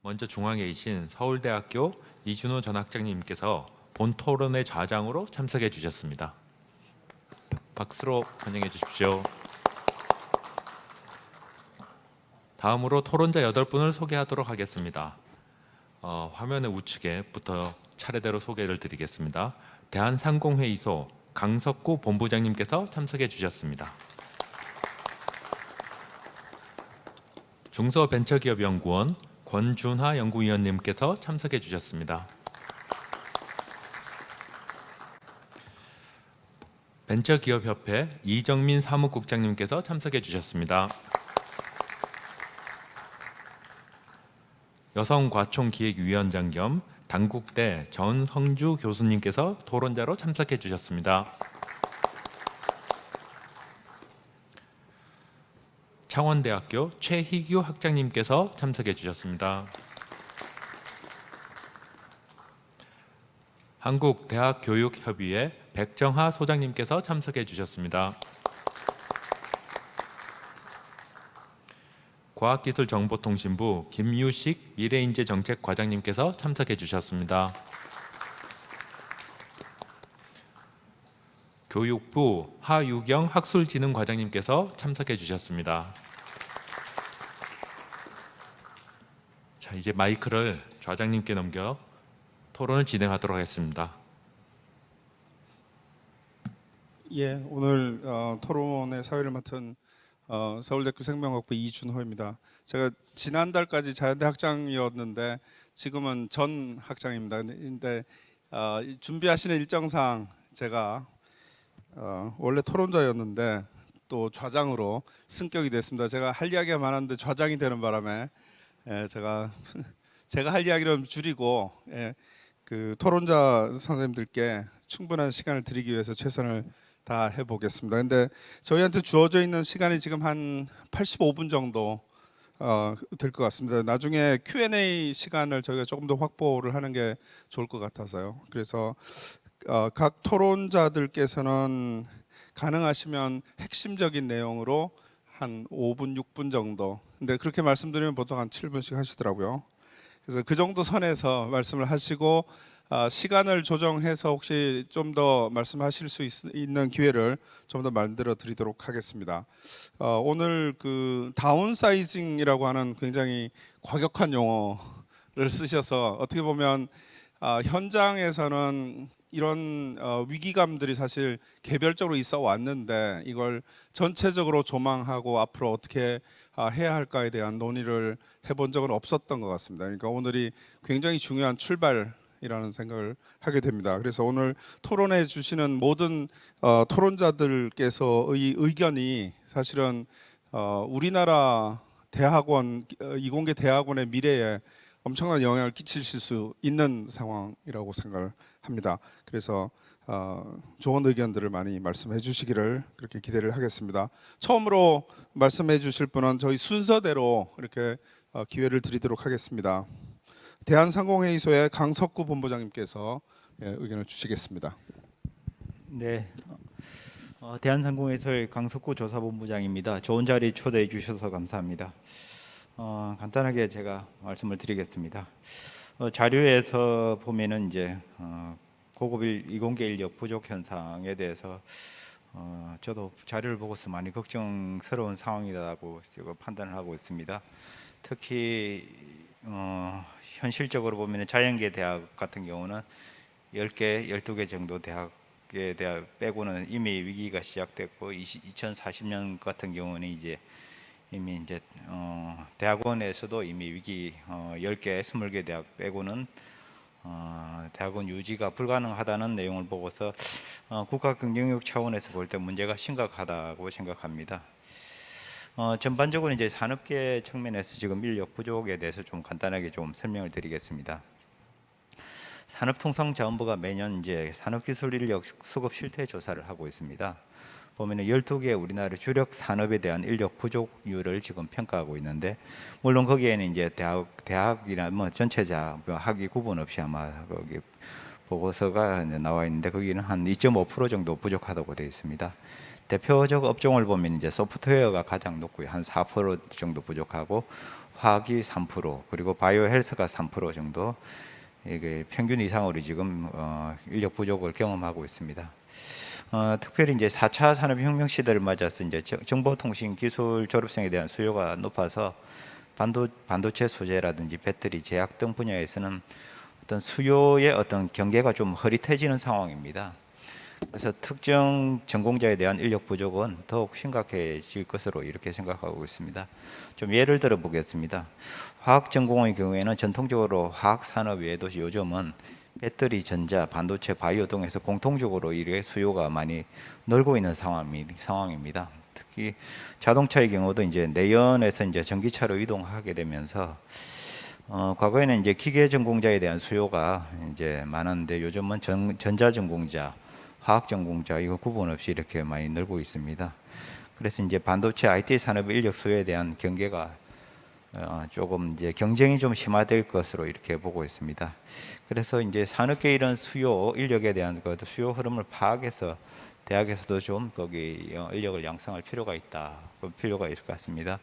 먼저 중앙에 계신 서울대학교 이준호 전 학장님께서 본 토론회 좌장으로 참석해 주셨습니다. 박수로 환영해 주십시오. 다음으로 토론자 8분을 소개하도록 하겠습니다. 화면의 우측에부터 차례대로 소개를 드리겠습니다. 대한상공회의소 강석구 본부장님께서 참석해 주셨습니다. 중소벤처기업연구원 권준하 연구위원님께서 참석해 주셨습니다. 벤처기업협회 이정민 사무국장님께서 참석해 주셨습니다. 여성과총기획위원장 겸 단국대 전성주 교수님께서 토론자로 참석해 주셨습니다. 창원대학교 최희규 학장님께서 참석해 주셨습니다. 한국대학교육협의회 백정하 소장님께서 참석해 주셨습니다. 과학기술정보통신부 김유식 미래인재정책과장님께서 참석해 주셨습니다. 교육부 하유경 학술진흥과장님께서 참석해 주셨습니다. 자, 이제 마이크를 좌장님께 넘겨 토론을 진행하도록 하겠습니다. 예, 오늘 토론의 사회를 맡은 서울대학교 생명학부 이준호입니다. 제가 지난달까지 자연대 학장이었는데 지금은 전 학장입니다. 근데 준비하시는 일정상 제가 원래 토론자였는데 또 좌장으로 승격이 됐습니다. 제가 할 이야기가 많았는데 좌장이 되는 바람에 제가 할 이야기를 줄이고 그 토론자 선생님들께 충분한 시간을 드리기 위해서 최선을 다 해보겠습니다. 근데 저희한테 주어져 있는 시간이 지금 한 85분 정도 될 것 같습니다. 나중에 Q&A 시간을 저희가 조금 더 확보를 하는 게 좋을 것 같아서요. 그래서 각 토론자들께서는 가능하시면 핵심적인 내용으로 한 5분, 6분 정도. 근데 그렇게 말씀드리면 보통 한 7분씩 하시더라고요. 그래서 그 정도 선에서 말씀을 하시고 시간을 조정해서 혹시 좀 더 말씀하실 수 있는 기회를 좀 더 만들어 드리도록 하겠습니다. 오늘 그 다운사이징이라고 하는 굉장히 과격한 용어를 쓰셔서 어떻게 보면 현장에서는 이런 위기감들이 사실 개별적으로 있어 왔는데 이걸 전체적으로 조망하고 앞으로 어떻게 해야 할까에 대한 논의를 해본 적은 없었던 것 같습니다. 그러니까 오늘이 굉장히 중요한 출발이라는 생각을 하게 됩니다. 그래서 오늘 토론해 주시는 모든 토론자들께서의 의견이 사실은 우리나라 대학원, 이공계 대학원의 미래에 엄청난 영향을 끼치실 수 있는 상황이라고 생각을 합니다. 그래서 좋은 의견들을 많이 말씀해 주시기를 그렇게 기대를 하겠습니다. 처음으로 말씀해 주실 분은 저희 순서대로 이렇게 기회를 드리도록 하겠습니다. 대한상공회의소의 강석구 본부장님께서 의견을 주시겠습니다. 네, 대한상공회의소의 강석구 조사본부장입니다. 좋은 자리 초대해 주셔서 감사합니다. 간단하게 제가 말씀을 드리겠습니다. 자료에서 보면은 이제 고급 이공계 인력 부족 현상에 대해서 저도 자료를 보고서 많이 걱정스러운 상황이라고 제가 판단을 하고 있습니다. 특히 현실적으로 보면 자연계 대학 같은 경우는 10개, 12개 정도 대학에 대학 빼고는 이미 위기가 시작됐고 2040년 같은 경우는 이제 이미 이제 대학원에서도 이미 위기 10개, 20개 대학 빼고는 대학원 유지가 불가능하다는 내용을 보고서 국가 경쟁력 차원에서 볼 때 문제가 심각하다고 생각합니다. 전반적으로 이제 산업계 측면에서 지금 인력 부족에 대해서 좀 간단하게 좀 설명을 드리겠습니다. 산업통상자원부가 매년 이제 산업기술 인력 수급 실태 조사를 하고 있습니다. 보면은 12개 우리나라 주력 산업에 대한 인력 부족률을 지금 평가하고 있는데, 물론 거기에는 이제 대학이나 뭐 전체자 학위 구분 없이 아마 거기 보고서가 나와 있는데 거기는 한 2.5% 정도 부족하다고 되어 있습니다. 대표적 업종을 보면 이제 소프트웨어가 가장 높고요. 한 4% 정도 부족하고 화학이 3% 그리고 바이오 헬스가 3% 정도 이게 평균 이상으로 지금 인력 부족을 경험하고 있습니다. 특별히 이제 4차 산업혁명 시대를 맞아서 이제 정보통신 기술 졸업생에 대한 수요가 높아서 반도체 소재라든지 배터리, 제약 등 분야에서는 어떤 수요의 어떤 경계가 좀 흐릿해지는 상황입니다. 그래서 특정 전공자에 대한 인력 부족은 더욱 심각해질 것으로 이렇게 생각하고 있습니다. 좀 예를 들어 보겠습니다. 화학 전공의 경우에는 전통적으로 화학 산업 외에도 요즘은 배터리, 전자, 반도체, 바이오 등에서 공통적으로 이렇게 수요가 많이 늘고 있는 상황입니다. 특히 자동차의 경우도 이제 내연에서 이제 전기차로 이동하게 되면서 과거에는 이제 기계 전공자에 대한 수요가 이제 많았는데 요즘은 전자 전공자, 화학 전공자 이거 구분 없이 이렇게 많이 늘고 있습니다. 그래서 이제 반도체 IT 산업 인력 수요에 대한 경계가 조금 이제 경쟁이 좀 심화될 것으로 이렇게 보고 있습니다. 그래서 이제 산업계 이런 수요 인력에 대한 그 수요 흐름을 파악해서 대학에서도 좀 거기 인력을 양성할 필요가 있다. 그 필요가 있을 것 같습니다.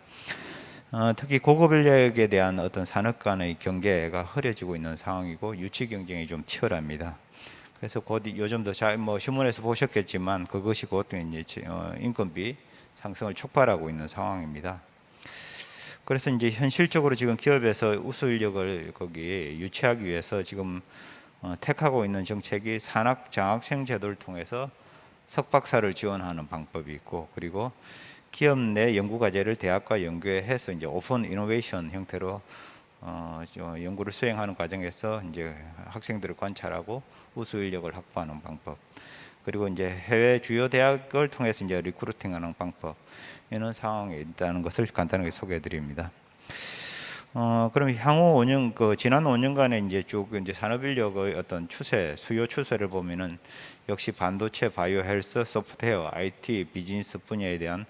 특히 고급 인력에 대한 어떤 산업 간의 경계가 흐려지고 있는 상황이고 유치 경쟁이 좀 치열합니다. 그래서 곧 요즘도 뭐 신문에서 보셨겠지만 그것이 곧 이제 인건비 상승을 촉발하고 있는 상황입니다. 그래서 이제 현실적으로 지금 기업에서 우수 인력을 거기 유치하기 위해서 지금 택하고 있는 정책이 산학 장학생 제도를 통해서 석박사를 지원하는 방법이 있고 그리고 기업 내 연구 과제를 대학과 연계해서 이제 오픈 이노베이션 형태로 연구를 수행하는 과정에서 이제 학생들을 관찰하고 우수 인력을 확보하는 방법 그리고 이제 해외 주요 대학을 통해서 이제 리크루팅하는 방법 이런 상황에 있다는 것을 간단하게 소개해드립니다. 그럼 향후 5년 지난 5년간의 이제 쭉 이제 산업 인력의 어떤 추세, 수요 추세를 보면은 역시 반도체, 바이오 헬스, 소프트웨어, IT, 비즈니스 분야에 대한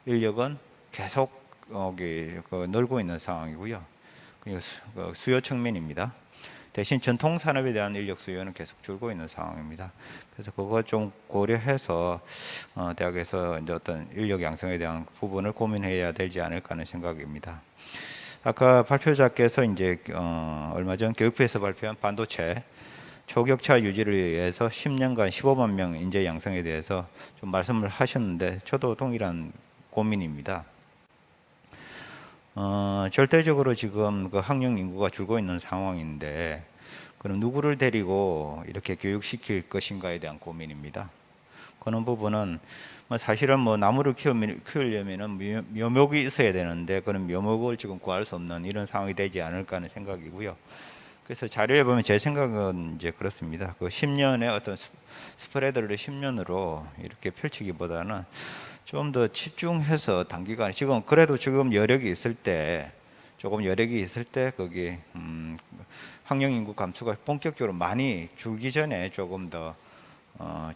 인력은 계속 늘고 있는 상황이고요. 수요 측면입니다. 대신 전통 산업에 대한 인력 수요는 계속 줄고 있는 상황입니다. 그래서 그거 좀 고려해서 대학에서 이제 어떤 인력 양성에 대한 부분을 고민해야 되지 않을까 하는 생각입니다. 아까 발표자께서 이제 얼마 전 교육부에서 발표한 반도체 초격차 유지를 위해서 10년간 15만 명 인재 양성에 대해서 좀 말씀을 하셨는데 저도 동일한 고민입니다. 절대적으로 지금 그 학령 인구가 줄고 있는 상황인데 그럼 누구를 데리고 이렇게 교육시킬 것인가에 대한 고민입니다. 그런 부분은 사실은 뭐 나무를 키우려면은 묘목이 있어야 되는데 그런 묘목을 지금 구할 수 없는 이런 상황이 되지 않을까 하는 생각이고요. 그래서 자료에 보면 제 생각은 이제 그렇습니다. 그 10년의 어떤 스프레드를 10년으로 이렇게 펼치기보다는 좀 더 집중해서 단기간에 지금 그래도 지금 여력이 있을 때 거기 학령 인구 감소가 본격적으로 많이 줄기 전에 조금 더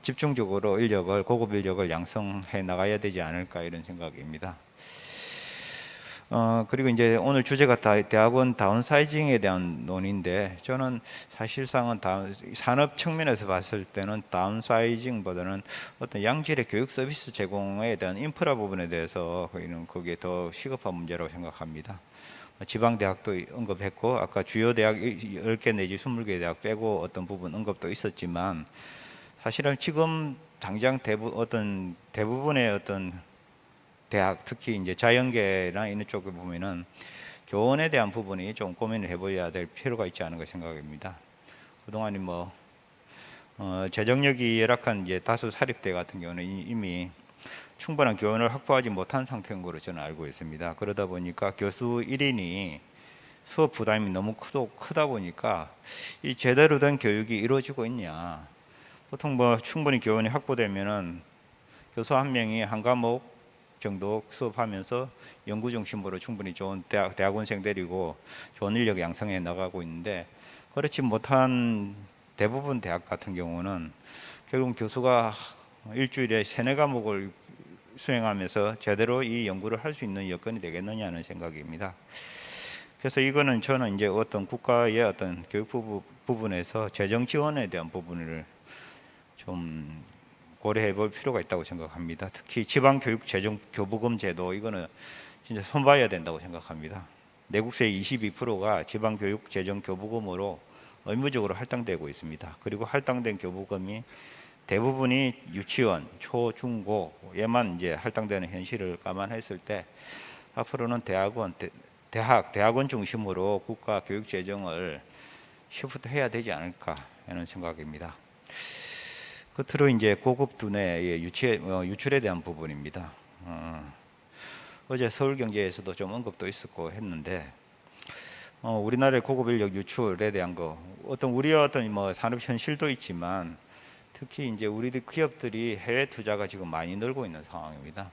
집중적으로 고급 인력을 양성해 나가야 되지 않을까 이런 생각입니다. 그리고 이제 오늘 주제가 대학원 다운사이징에 대한 논의인데 저는 사실상은 산업 측면에서 봤을 때는 다운사이징보다는 어떤 양질의 교육 서비스 제공에 대한 인프라 부분에 대해서 거기에 더 시급한 문제라고 생각합니다. 지방 대학도 언급했고 아까 주요 대학 10개 내지 20개 대학 빼고 어떤 부분 언급도 있었지만 사실은 지금 당장 대부분의 어떤 대학 특히 이제 자연계나 이런 쪽을 보면은 교원에 대한 부분이 좀 고민을 해봐야 될 필요가 있지 않은가 생각입니다. 그동안이 뭐 재정력이 열악한 이제 다수 사립대 같은 경우는 이미 충분한 교원을 확보하지 못한 상태인 것으로 저는 알고 있습니다. 그러다 보니까 교수 1인이 수업 부담이 너무 크다 보니까 이 제대로 된 교육이 이루어지고 있냐. 보통 뭐 충분히 교원이 확보되면은 교수 한 명이 한 과목 정도 수업하면서 연구 중심으로 충분히 좋은 대학원생 데리고 좋은 인력 양성해 나가고 있는데 그렇지 못한 대부분 대학 같은 경우는 결국 교수가 일주일에 3-4과목을 수행하면서 제대로 이 연구를 할 수 있는 여건이 되겠느냐는 생각입니다. 그래서 이거는 저는 이제 어떤 국가의 어떤 교육 부분에서 재정 지원에 대한 부분을 좀 고려해 볼 필요가 있다고 생각합니다. 특히 지방교육재정교부금 제도 이거는 진짜 손봐야 된다고 생각합니다. 내국세의 22%가 지방교육재정교부금으로 의무적으로 할당되고 있습니다. 그리고 할당된 교부금이 대부분이 유치원, 초, 중고에만 이제 할당되는 현실을 감안했을 때 앞으로는 대학원 중심으로 국가 교육 재정을 시프트해야 되지 않을까 하는 생각입니다. 끝으로 이제 고급 두뇌의 유출에 대한 부분입니다. 어제 서울경제에서도 좀 언급도 있었고 했는데 우리나라의 고급 인력 유출에 대한 우리의 어떤 산업 현실도 있지만 특히 이제 우리 기업들이 해외 투자가 지금 많이 늘고 있는 상황입니다.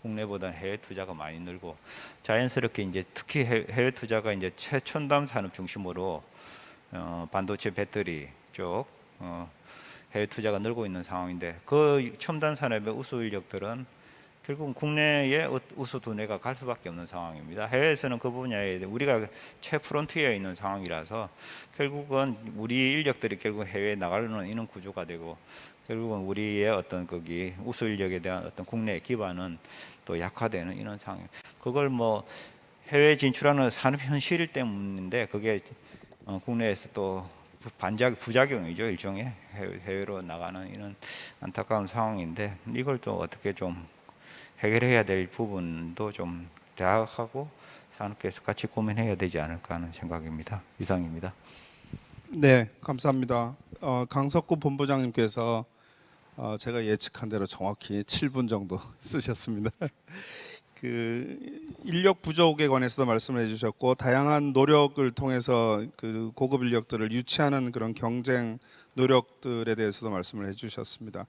국내보다 해외 투자가 많이 늘고 자연스럽게 이제 특히 해외 투자가 이제 최첨단 산업 중심으로 반도체 배터리 쪽 해외 투자가 늘고 있는 상황인데 그 첨단 산업의 우수 인력들은 결국 국내에 우수 두뇌가 갈 수밖에 없는 상황입니다. 해외에서는 그 분야에 우리가 최프론티어에 있는 상황이라서 결국은 우리 인력들이 결국 해외에 나가려는 이런 구조가 되고 결국은 우리의 어떤 거기 우수 인력에 대한 어떤 국내 기반은 또 약화되는 이런 상황. 그걸 해외 진출하는 산업 현실 때문인데 그게 국내에서 또 부작용이죠. 일종의 해외로 나가는 이런 안타까운 상황인데 이걸 또 어떻게 좀 해결해야 될 부분도 좀 대학하고 산업계에서 같이 고민해야 되지 않을까 하는 생각입니다. 이상입니다. 네, 감사합니다. 강석구 본부장님께서 제가 예측한 대로 정확히 7분 정도 쓰셨습니다. 그 인력 부족에 관해서도 말씀을 해주셨고 다양한 노력을 통해서 그 고급 인력들을 유치하는 그런 경쟁 노력들에 대해서도 말씀을 해주셨습니다.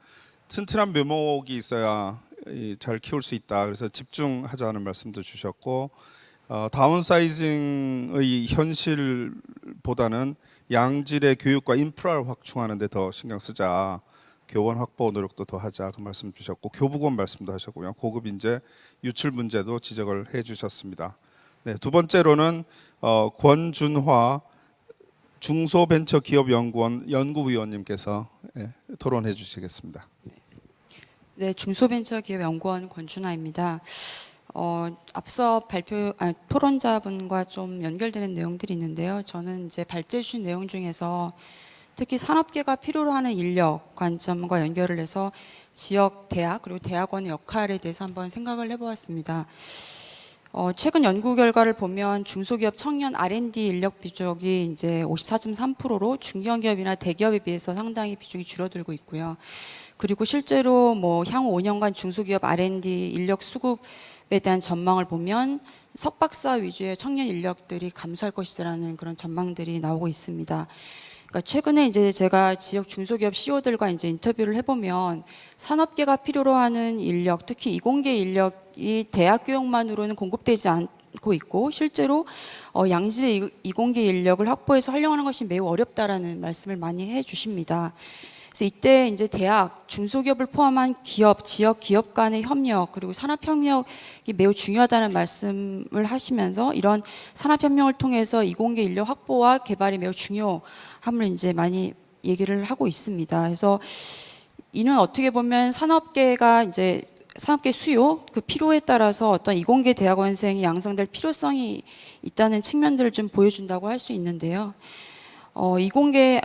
튼튼한 묘목이 있어야 잘 키울 수 있다. 그래서 집중하자는 말씀도 주셨고 다운사이징의 현실보다는 양질의 교육과 인프라를 확충하는 데 더 신경 쓰자. 교원 확보 노력도 더 하자. 그 말씀 주셨고 교부금 말씀도 하셨고요. 고급 인재 유출 문제도 지적을 해 주셨습니다. 네, 두 번째로는 권준화 중소벤처기업연구원 연구위원님께서 토론해 주시겠습니다. 네, 중소벤처기업연구원 권준하입니다. 앞서 토론자분과 좀 연결되는 내용들이 있는데요. 저는 이제 발제 주신 내용 중에서 특히 산업계가 필요로 하는 인력 관점과 연결을 해서 지역 대학 그리고 대학원의 역할에 대해서 한번 생각을 해보았습니다. 최근 연구 결과를 보면 중소기업 청년 R&D 인력 비중이 이제 54.3%로 중견기업이나 대기업에 비해서 상당히 비중이 줄어들고 있고요. 그리고 실제로 향후 5년간 중소기업 R&D 인력 수급에 대한 전망을 보면 석박사 위주의 청년 인력들이 감소할 것이라는 그런 전망들이 나오고 있습니다. 그러니까 최근에 이제 제가 지역 중소기업 CEO들과 이제 인터뷰를 해보면 산업계가 필요로 하는 인력, 특히 이공계 인력이 대학 교육만으로는 공급되지 않고 있고 실제로 양질의 이공계 인력을 확보해서 활용하는 것이 매우 어렵다라는 말씀을 많이 해주십니다. 그래서 이때 이제 대학, 중소기업을 포함한 기업, 지역 기업 간의 협력 그리고 산업협력이 매우 중요하다는 말씀을 하시면서 이런 산업협력을 통해서 이공계 인력 확보와 개발이 매우 중요함을 이제 많이 얘기를 하고 있습니다. 그래서 이는 어떻게 보면 산업계가 이제 산업계 수요, 그 필요에 따라서 어떤 이공계 대학원생이 양성될 필요성이 있다는 측면들을 좀 보여준다고 할 수 있는데요. 이공계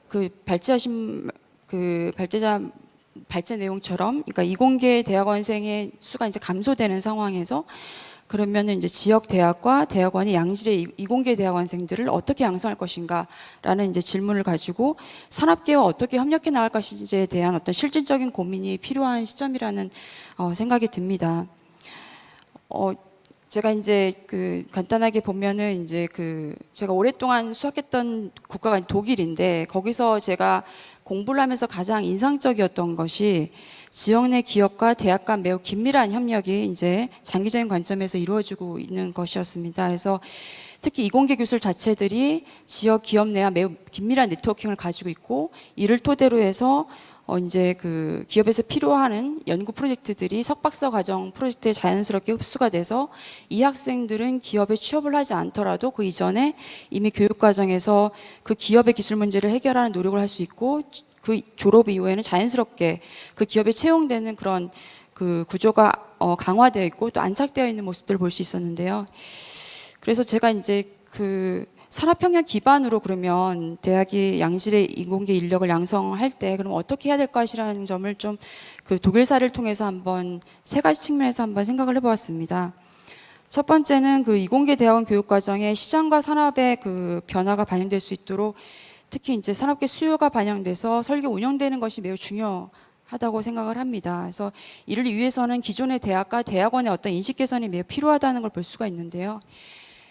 그 발제하신 그 발제 내용처럼, 그러니까 이공계 대학원생의 수가 이제 감소되는 상황에서 그러면은 이제 지역 대학과 대학원이 양질의 이공계 대학원생들을 어떻게 양성할 것인가라는 이제 질문을 가지고 산업계와 어떻게 협력해 나갈 것인지에 대한 어떤 실질적인 고민이 필요한 시점이라는 생각이 듭니다. 제가 이제 간단하게 보면은 이제 제가 오랫동안 수학했던 국가가 독일인데 거기서 제가 공부를 하면서 가장 인상적이었던 것이 지역 내 기업과 대학 간 매우 긴밀한 협력이 이제 장기적인 관점에서 이루어지고 있는 것이었습니다. 그래서 특히 이공계 교수 자체들이 지역 기업 내와 매우 긴밀한 네트워킹을 가지고 있고 이를 토대로 해서 이제 기업에서 필요한 연구 프로젝트들이 석박사 과정 프로젝트에 자연스럽게 흡수가 돼서 이 학생들은 기업에 취업을 하지 않더라도 그 이전에 이미 교육 과정에서 그 기업의 기술 문제를 해결하는 노력을 할 수 있고 그 졸업 이후에는 자연스럽게 그 기업에 채용되는 그런 그 구조가 강화되어 있고 또 안착되어 있는 모습들을 볼 수 있었는데요. 그래서 제가 이제 그 산업혁명 기반으로 그러면 대학이 양질의 인공계 인력을 양성할 때 그럼 어떻게 해야 될 것이라는 점을 좀 그 독일 사례를 통해서 한번 세 가지 측면에서 한번 생각을 해보았습니다. 첫 번째는 그 이공계 대학원 교육 과정에 시장과 산업의 그 변화가 반영될 수 있도록 특히 이제 산업계 수요가 반영돼서 설계 운영되는 것이 매우 중요하다고 생각을 합니다. 그래서 이를 위해서는 기존의 대학과 대학원의 어떤 인식 개선이 매우 필요하다는 걸 볼 수가 있는데요.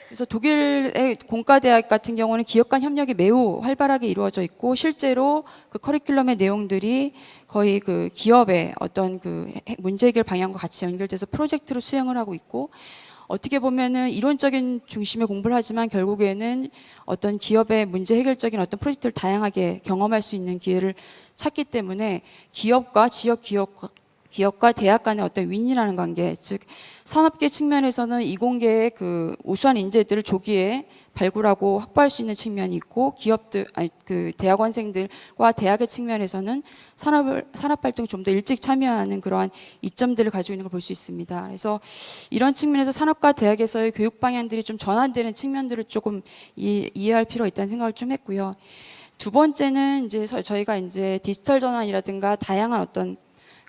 그래서 독일의 공과대학 같은 경우는 기업 간 협력이 매우 활발하게 이루어져 있고 실제로 그 커리큘럼의 내용들이 거의 그 기업의 어떤 그 문제 해결 방향과 같이 연결돼서 프로젝트로 수행을 하고 있고 어떻게 보면은 이론적인 중심의 공부를 하지만 결국에는 어떤 기업의 문제 해결적인 어떤 프로젝트를 다양하게 경험할 수 있는 기회를 찾기 때문에 기업과 지역 기업과 대학 간의 어떤 윈이라는 관계, 즉 산업계 측면에서는 이공계의 그 우수한 인재들을 조기에 발굴하고 확보할 수 있는 측면이 있고 그 대학원생들과 대학의 측면에서는 산업 활동에 좀 더 일찍 참여하는 그러한 이점들을 가지고 있는 걸 볼 수 있습니다. 그래서 이런 측면에서 산업과 대학에서의 교육 방향들이 좀 전환되는 측면들을 조금 이해할 필요가 있다는 생각을 좀 했고요. 두 번째는 이제 저희가 이제 디지털 전환이라든가 다양한 어떤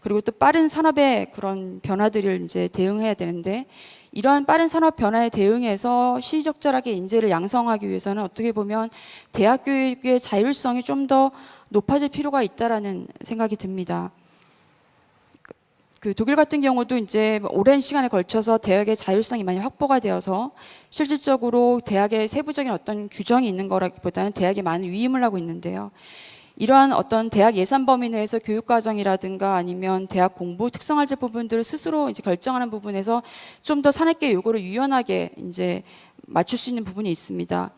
그리고 또 빠른 산업의 그런 변화들을 이제 대응해야 되는데 이러한 빠른 산업 변화에 대응해서 시적절하게 인재를 양성하기 위해서는 어떻게 보면 대학 교육의 자율성이 좀 더 높아질 필요가 있다라는 생각이 듭니다. 그 독일 같은 경우도 이제 오랜 시간에 걸쳐서 대학의 자율성이 많이 확보가 되어서 실질적으로 대학의 세부적인 어떤 규정이 있는 거라기보다는 대학에 많은 위임을 하고 있는데요. 이러한 어떤 대학 예산 범위 내에서 교육 과정이라든가 아니면 대학 공부 특성화될 부분들을 스스로 이제 결정하는 부분에서 좀 더 산업계 요구를 유연하게 이제 맞출 수 있는 부분이 있습니다.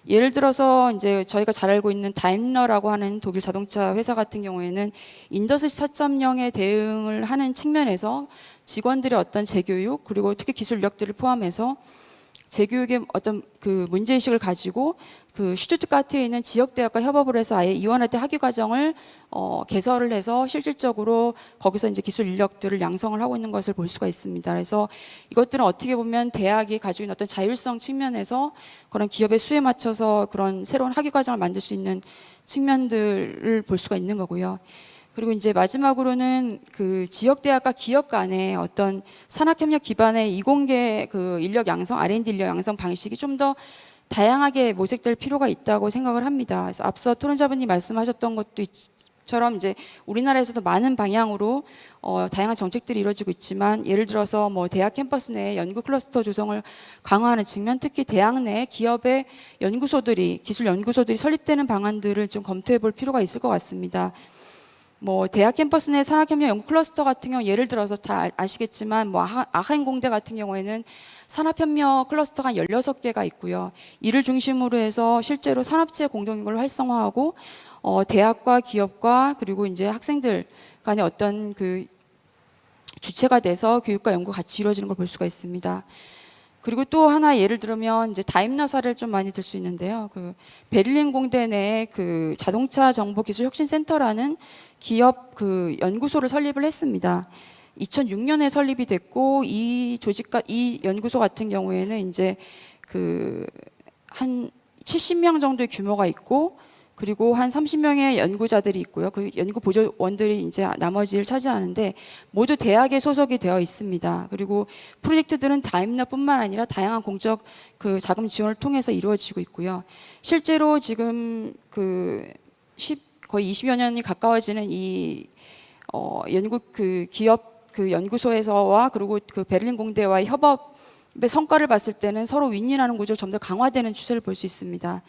예를 들어서 이제 저희가 잘 알고 있는 다임러라고 하는 독일 자동차 회사 같은 경우에는 인더스트리 4.0에 대응을 하는 측면에서 직원들의 어떤 재교육 그리고 특히 기술 인력들을 포함해서 재교육의 어떤 그 문제의식을 가지고 그 슈투트가트에 있는 지역대학과 협업을 해서 아예 이원화대 학위과정을 개설을 해서 실질적으로 거기서 이제 기술 인력들을 양성을 하고 있는 것을 볼 수가 있습니다. 그래서 이것들은 어떻게 보면 대학이 가지고 있는 어떤 자율성 측면에서 그런 기업의 수에 맞춰서 그런 새로운 학위과정을 만들 수 있는 측면들을 볼 수가 있는 거고요. 그리고 이제 마지막으로는 그 지역 대학과 기업 간의 어떤 산학협력 기반의 이공계 그 인력 양성, R&D 인력 양성 방식이 좀 더 다양하게 모색될 필요가 있다고 생각을 합니다. 그래서 앞서 토론자분이 말씀하셨던 것처럼 이제 우리나라에서도 많은 방향으로 다양한 정책들이 이루어지고 있지만 예를 들어서 뭐 대학 캠퍼스 내 연구 클러스터 조성을 강화하는 측면, 특히 대학 내 기업의 연구소들이 기술 연구소들이 설립되는 방안들을 좀 검토해 볼 필요가 있을 것 같습니다. 뭐 대학 캠퍼스 내 산학협력 연구 클러스터 같은 경우 예를 들어서 다 아시겠지만 뭐 아하행 공대 같은 경우에는 산업협력 클러스터가 16개가 있고요. 이를 중심으로 해서 실제로 산업체 공동연구를 활성화하고 대학과 기업과 그리고 이제 학생들 간의 어떤 그 주체가 돼서 교육과 연구가 같이 이루어지는 걸 볼 수가 있습니다. 그리고 또 하나 예를 들면 이제 다임러 사례를 좀 많이 들 수 있는데요. 그 베를린 공대 내 그 자동차 정보 기술 혁신 센터라는 기업 그 연구소를 설립을 했습니다. 2006년에 설립이 됐고 이 연구소 같은 경우에는 이제 그 한 70명 정도의 규모가 있고 그리고 한 30명의 연구자들이 있고요. 그 연구 보조원들이 이제 나머지를 차지하는데 모두 대학에 소속이 되어 있습니다. 그리고 프로젝트들은 다임러뿐만 아니라 다양한 공적 그 자금 지원을 통해서 이루어지고 있고요. 실제로 지금 거의 20여 년이 가까워지는 이 연구 그 기업 그 연구소에서와 그리고 그 베를린 공대와의 협업의 성과를 봤을 때는 서로 윈윈하는 구조를 좀 더 강화되는 추세를 볼 수 있습니다.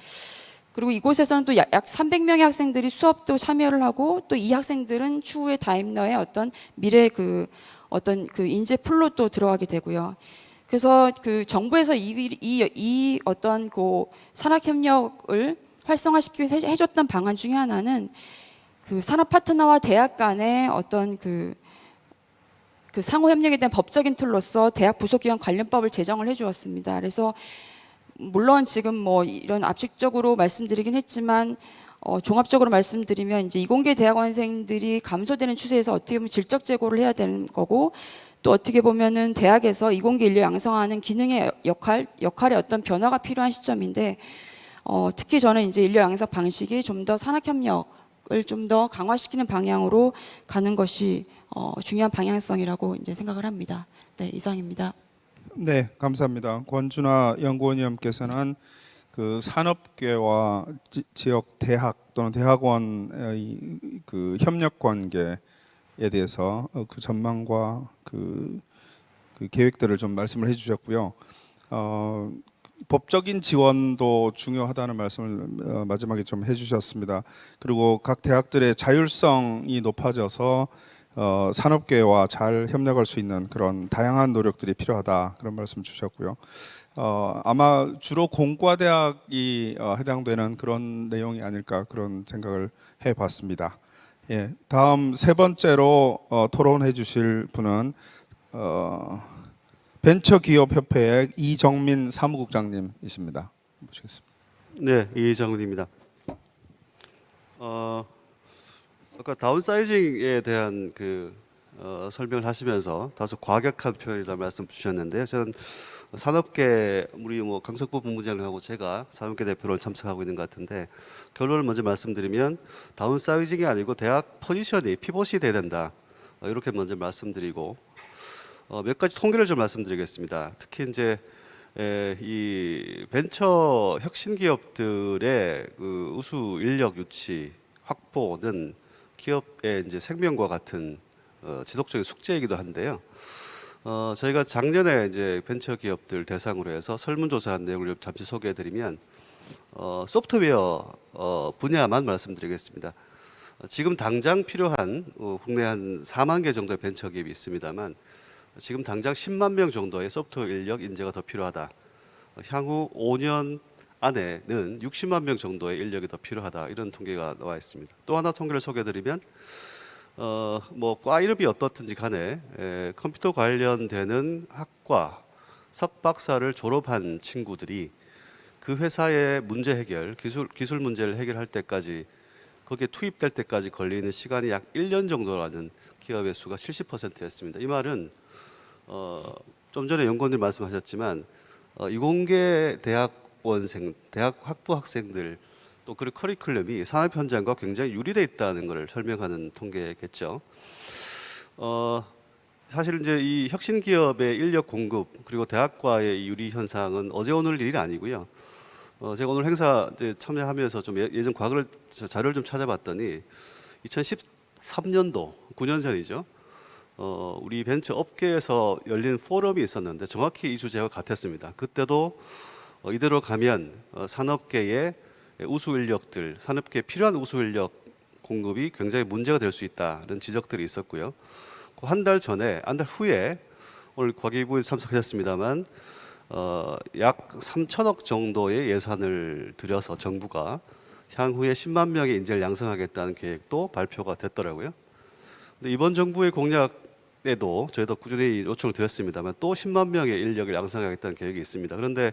그리고 이곳에서는 또 약 300명의 학생들이 수업도 참여를 하고 또 이 학생들은 추후에 다임러의 어떤 미래 그 어떤 그 인재 풀로 또 들어가게 되고요. 그래서 그 정부에서 이 어떤 그 산학 협력을 활성화시키기 위해서 해줬던 방안 중에 하나는 그 산업 파트너와 대학 간의 어떤 그 상호 협력에 대한 법적인 틀로서 대학 부속기관 관련법을 제정을 해주었습니다. 그래서 물론 지금 뭐 이런 압축적으로 말씀드리긴 했지만 종합적으로 말씀드리면 이제 이공계 대학원생들이 감소되는 추세에서 어떻게 보면 질적 재고를 해야 되는 거고, 또 어떻게 보면은 대학에서 이공계 인력 양성하는 기능의 역할의 어떤 변화가 필요한 시점인데, 특히 저는 이제 인력 양성 방식이 좀 더 산학협력을 좀 더 강화시키는 방향으로 가는 것이 중요한 방향성이라고 이제 생각을 합니다. 네, 이상입니다. 네, 감사합니다. 권준하 연구원님께서는 그 산업계와 지역 대학 또는 대학원의 그 협력 관계에 대해서 그 전망과 그 계획들을 좀 말씀을 해주셨고요. 법적인 지원도 중요하다는 말씀을 마지막에 좀 해주셨습니다. 그리고 각 대학들의 자율성이 높아져서 산업계와 잘 협력할 수 있는 그런 다양한 노력들이 필요하다, 그런 말씀 주셨고요. 아마 주로 공과대학이 해당되는 그런 내용이 아닐까, 그런 생각을 해봤습니다. 예, 다음 세 번째로 토론해 주실 분은 벤처기업협회의 이정민 사무국장님이십니다. 모시겠습니다. 네, 이정훈입니다. 아까 다운사이징에 대한 설명을 하시면서 다소 과격한 표현이라 말씀 주셨는데요. 저는 산업계 우리 강석보 본부장님하고 제가 산업계 대표로 참석하고 있는 것 같은데, 결론을 먼저 말씀드리면 다운사이징이 아니고 대학 포지션이 피봇이 돼야 된다, 이렇게 먼저 말씀드리고, 몇 가지 통계를 좀 말씀드리겠습니다. 특히 이제 이 벤처 혁신 기업들의 그 우수 인력 유치 확보는 기업의 이제 생명과 같은 지속적인 숙제이기도 한데요. 저희가 작년에 이제 벤처 기업들 대상으로 해서 설문조사한 내용을 좀 잠시 소개해드리면, 소프트웨어 분야만 말씀드리겠습니다. 지금 당장 필요한 국내 한 4만 개 정도의 벤처 기업이 있습니다만, 지금 당장 10만 명 정도의 소프트웨어 인력 인재가 더 필요하다. 향후 5년 안에는 60만 명 정도의 인력이 더 필요하다, 이런 통계가 나와 있습니다. 또 하나 통계를 소개해드리면, 과 이름이 어떻든지 간에 컴퓨터 관련되는 학과 석박사를 졸업한 친구들이 그 회사의 문제 해결, 기술 문제를 해결할 때까지, 거기에 투입될 때까지 걸리는 시간이 약 1년 정도라는 기업의 수가 70%였습니다. 이 말은 좀 전에 연구원님 말씀하셨지만 이공계 대학원생, 대학 학부 학생들 또 그 커리큘럼이 산업 현장과 굉장히 유리돼 있다는 것을 설명하는 통계겠죠. 사실 이제 이 혁신 기업의 인력 공급 그리고 대학과의 유리 현상은 어제 오늘 일이 아니고요. 제가 오늘 행사 이제 참여하면서 좀 예전 과거를 자료를 좀 찾아봤더니 2013년도 9년 전이죠. 우리 벤처 업계에서 열린 포럼이 있었는데 정확히 이 주제와 같았습니다. 그때도 이대로 가면 산업계의 우수 인력들, 산업계에 필요한 우수 인력 공급이 굉장히 문제가 될 수 있다는 지적들이 있었고요. 그 한 달 후에 오늘 과기부에 참석하셨습니다만 약 3천억 정도의 예산을 들여서 정부가 향후에 10만 명의 인재를 양성하겠다는 계획도 발표가 됐더라고요. 근데 이번 정부의 공약에도 저희도 꾸준히 요청을 드렸습니다만 또 10만 명의 인력을 양성하겠다는 계획이 있습니다. 그런데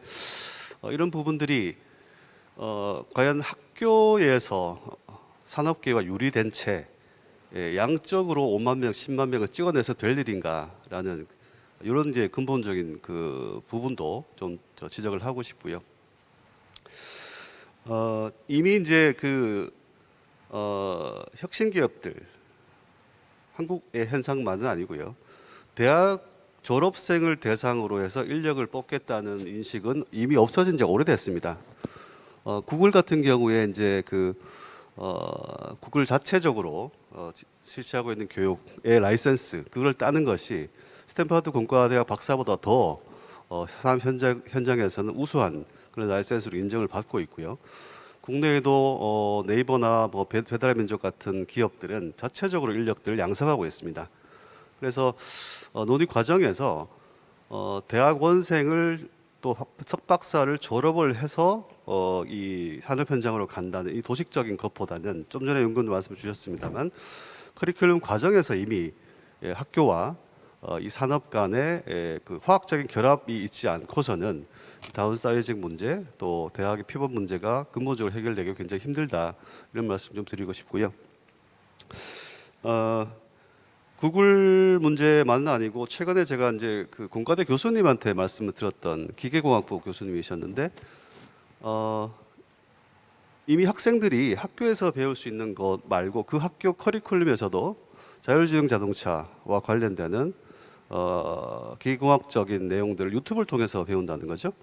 이런 부분들이 과연 학교에서 산업계와 유리된 채 양적으로 5만 명, 10만 명을 찍어내서 될 일인가라는 이런 이제 근본적인 그 부분도 좀 지적을 하고 싶고요. 이미 이제 혁신 기업들 한국의 현상만은 아니고요. 대학 졸업생을 대상으로 해서 인력을 뽑겠다는 인식은 이미 없어진 지 오래됐습니다. 구글 같은 경우에 이제 구글 자체적으로 실시하고 있는 교육의 라이센스 그걸 따는 것이 스탠퍼드 공과대학 박사보다 더 산업 현장에서는 우수한 그런 라이센스로 인정을 받고 있고요. 국내에도 네이버나 배달의 민족 같은 기업들은 자체적으로 인력들을 양성하고 있습니다. 그래서 논의 과정에서 대학원생을 또 석박사를 졸업을 해서 이 산업 현장으로 간다는 이 도식적인 것보다는 좀 전에 연구원도 말씀을 주셨습니다만 커리큘럼 과정에서 이미 학교와 이 산업 간의 그 화학적인 결합이 있지 않고서는 다운사이징 문제 또 대학의 피벗 문제가 근본적으로 해결되기 굉장히 힘들다 이런 말씀 좀 드리고 싶고요. 구글 문제만은 아니고 최근에 제가 이제 그 공과대 교수님한테 말씀을 드렸던 기계공학부 교수님이셨는데 이미 학생들이 학교에서 배울 수 있는 것 말고 그 학교 커리큘럼에서도 자율주행 자동차와 관련되는 기계공학적인 내용들을 유튜브를 통해서 배운다는 거죠.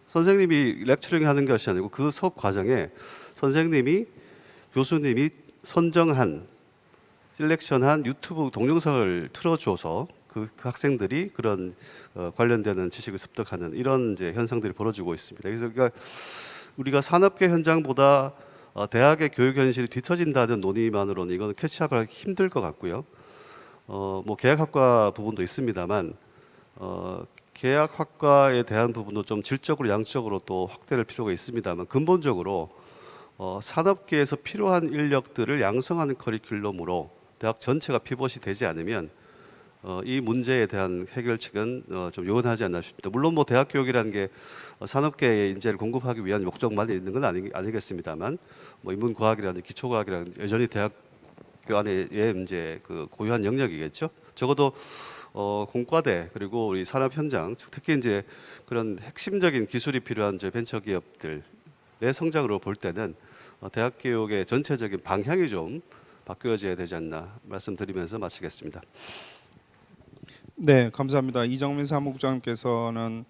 선생님이 렉처링 하는 것이 아니고 그 수업 과정에 선생님이 교수님이 선정한 셀렉션한 유튜브 동영상을 틀어줘서 그 학생들이 그런 관련되는 지식을 습득하는 이런 이제 현상들이 벌어지고 있습니다. 그래서 그러니까 우리가 산업계 현장보다 대학의 교육 현실이 뒤처진다는 논의만으로는 이거는 캐치업하기 힘들 것 같고요. 뭐 계약학과 부분도 있습니다만 계약학과에 대한 부분도 좀 질적으로 양적으로 또 확대할 필요가 있습니다만 근본적으로 산업계에서 필요한 인력들을 양성하는 커리큘럼으로 대학 전체가 피벗이 되지 않으면 이 문제에 대한 해결책은 좀 요원하지 않나 싶습니다. 물론 뭐 대학 교육이라는 게 산업계의 인재를 공급하기 위한 목적만 있는 건 아니겠습니다만 뭐 인문과학이라든지 기초과학이라든지 여전히 대학 안에 이제 그 고유한 영역이겠죠. 적어도 공과대 그리고 우리 산업 현장 특히 이제 그런 핵심적인 기술이 필요한 이제 벤처 기업들의 성장으로 볼 때는 대학 교육의 전체적인 방향이 좀 바뀌어져야 되지 않나 말씀드리면서 마치겠습니다. 네, 감사합니다. 이정민 사무국장님께서는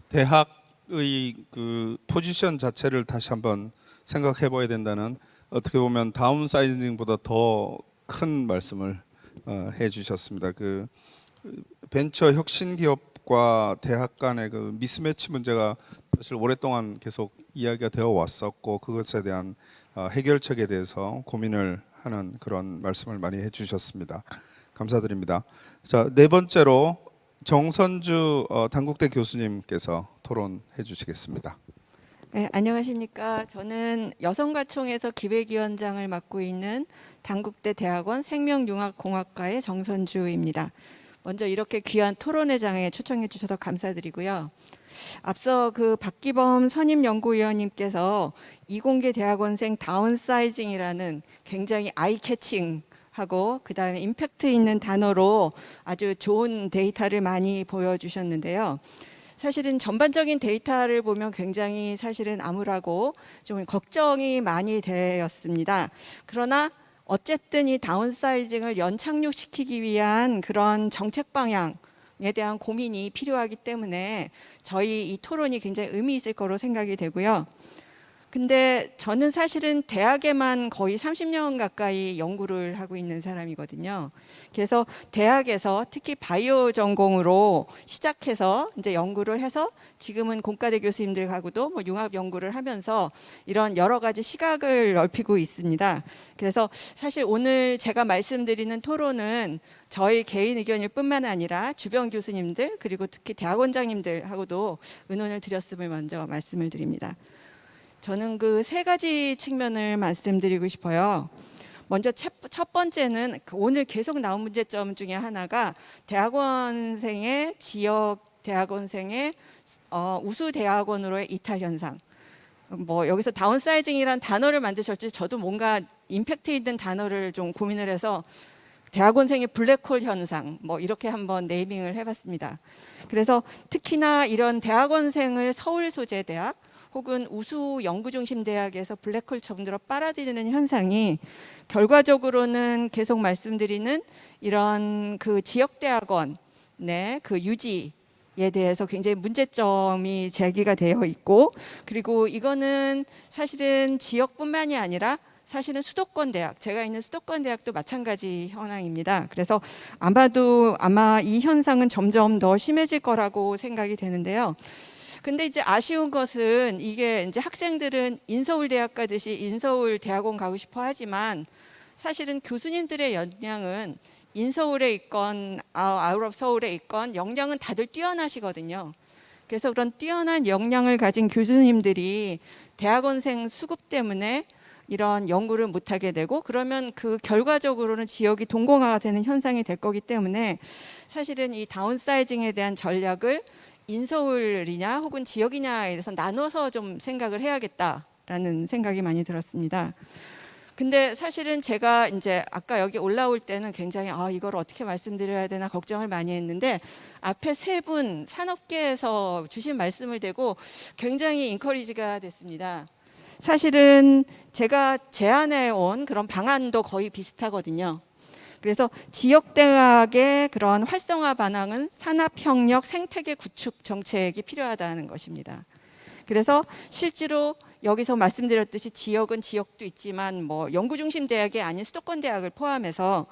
대학의 그 포지션 자체를 다시 한번 생각해 봐야 된다는 어떻게 보면 다운사이징보다 더 큰 말씀을 해 주셨습니다. 그 벤처 혁신 기업과 대학 간의 그 미스매치 문제가 사실 오랫동안 계속 이야기가 되어 왔었고 그것에 대한 해결책에 대해서 고민을 하는 그런 말씀을 많이 해 주셨습니다. 감사드립니다. 자, 네 번째로 정선주 단국대 교수님께서 토론해 주시겠습니다. 네, 안녕하십니까. 저는 여성가총에서 기획위원장을 맡고 있는 단국대 대학원 생명융합공학과의 정선주입니다. 먼저 이렇게 귀한 토론회장에 초청해 주셔서 감사드리고요. 앞서 그 박기범 선임연구위원님께서 이공계 대학원생 다운사이징이라는 굉장히 아이캐칭 하고 그다음에 임팩트 있는 단어로 아주 좋은 데이터를 많이 보여주셨는데요. 사실은 전반적인 데이터를 보면 굉장히 사실은 암울하고 좀 걱정이 많이 되었습니다. 그러나 어쨌든 이 다운사이징을 연착륙시키기 위한 그런 정책 방향에 대한 고민이 필요하기 때문에 저희 이 토론이 굉장히 의미 있을 거로 생각이 되고요. 근데 저는 사실은 대학에만 거의 30년 가까이 연구를 하고 있는 사람이거든요. 그래서 대학에서 특히 바이오 전공으로 시작해서 이제 연구를 해서 지금은 공과대 교수님들하고도 뭐 융합 연구를 하면서 이런 여러 가지 시각을 넓히고 있습니다. 그래서 사실 오늘 제가 말씀드리는 토론은 저희 개인 의견일 뿐만 아니라 주변 교수님들 그리고 특히 대학원장님들하고도 의논을 드렸음을 먼저 말씀을 드립니다. 저는 그 세 가지 측면을 말씀드리고 싶어요. 먼저 첫 번째는 오늘 계속 나온 문제점 중에 하나가 대학원생의 지역 대학원생의 우수 대학원으로의 이탈 현상. 뭐 여기서 다운사이징이라는 단어를 만드셨지 저도 뭔가 임팩트 있는 단어를 좀 고민을 해서 대학원생의 블랙홀 현상 뭐 이렇게 한번 네이밍을 해봤습니다. 그래서 특히나 이런 대학원생을 서울 소재 대학 혹은 우수 연구중심 대학에서 블랙홀 정도로 빨아들이는 현상이 결과적으로는 계속 말씀드리는 이런 그 지역 대학원의 그 유지에 대해서 굉장히 문제점이 제기가 되어 있고 그리고 이거는 사실은 지역뿐만이 아니라 사실은 수도권 대학, 제가 있는 수도권 대학도 마찬가지 현황입니다. 그래서 아마 이 현상은 점점 더 심해질 거라고 생각이 되는데요. 근데 이제 아쉬운 것은 이게 이제 학생들은 인서울 대학 가듯이 인서울 대학원 가고 싶어 하지만 사실은 교수님들의 역량은 인서울에 있건 아웃 오브 서울에 있건 역량은 다들 뛰어나시거든요. 그래서 그런 뛰어난 역량을 가진 교수님들이 대학원생 수급 때문에 이런 연구를 못하게 되고 그러면 그 결과적으로는 지역이 동공화가 되는 현상이 될 거기 때문에 사실은 이 다운사이징에 대한 전략을 인서울이냐 혹은 지역이냐에 대해서 나눠서 좀 생각을 해야겠다라는 생각이 많이 들었습니다. 근데 사실은 제가 이제 아까 여기 올라올 때는 굉장히 이걸 어떻게 말씀드려야 되나 걱정을 많이 했는데 앞에 세 분 산업계에서 주신 말씀을 대고 굉장히 인커리지가 됐습니다. 사실은 제가 제안해 온 그런 방안도 거의 비슷하거든요. 그래서 지역대학의 그런 활성화 반항은 산업협력 생태계 구축 정책이 필요하다는 것입니다. 그래서 실제로 여기서 말씀드렸듯이 지역은 지역도 있지만 뭐 연구중심 대학이 아닌 수도권 대학을 포함해서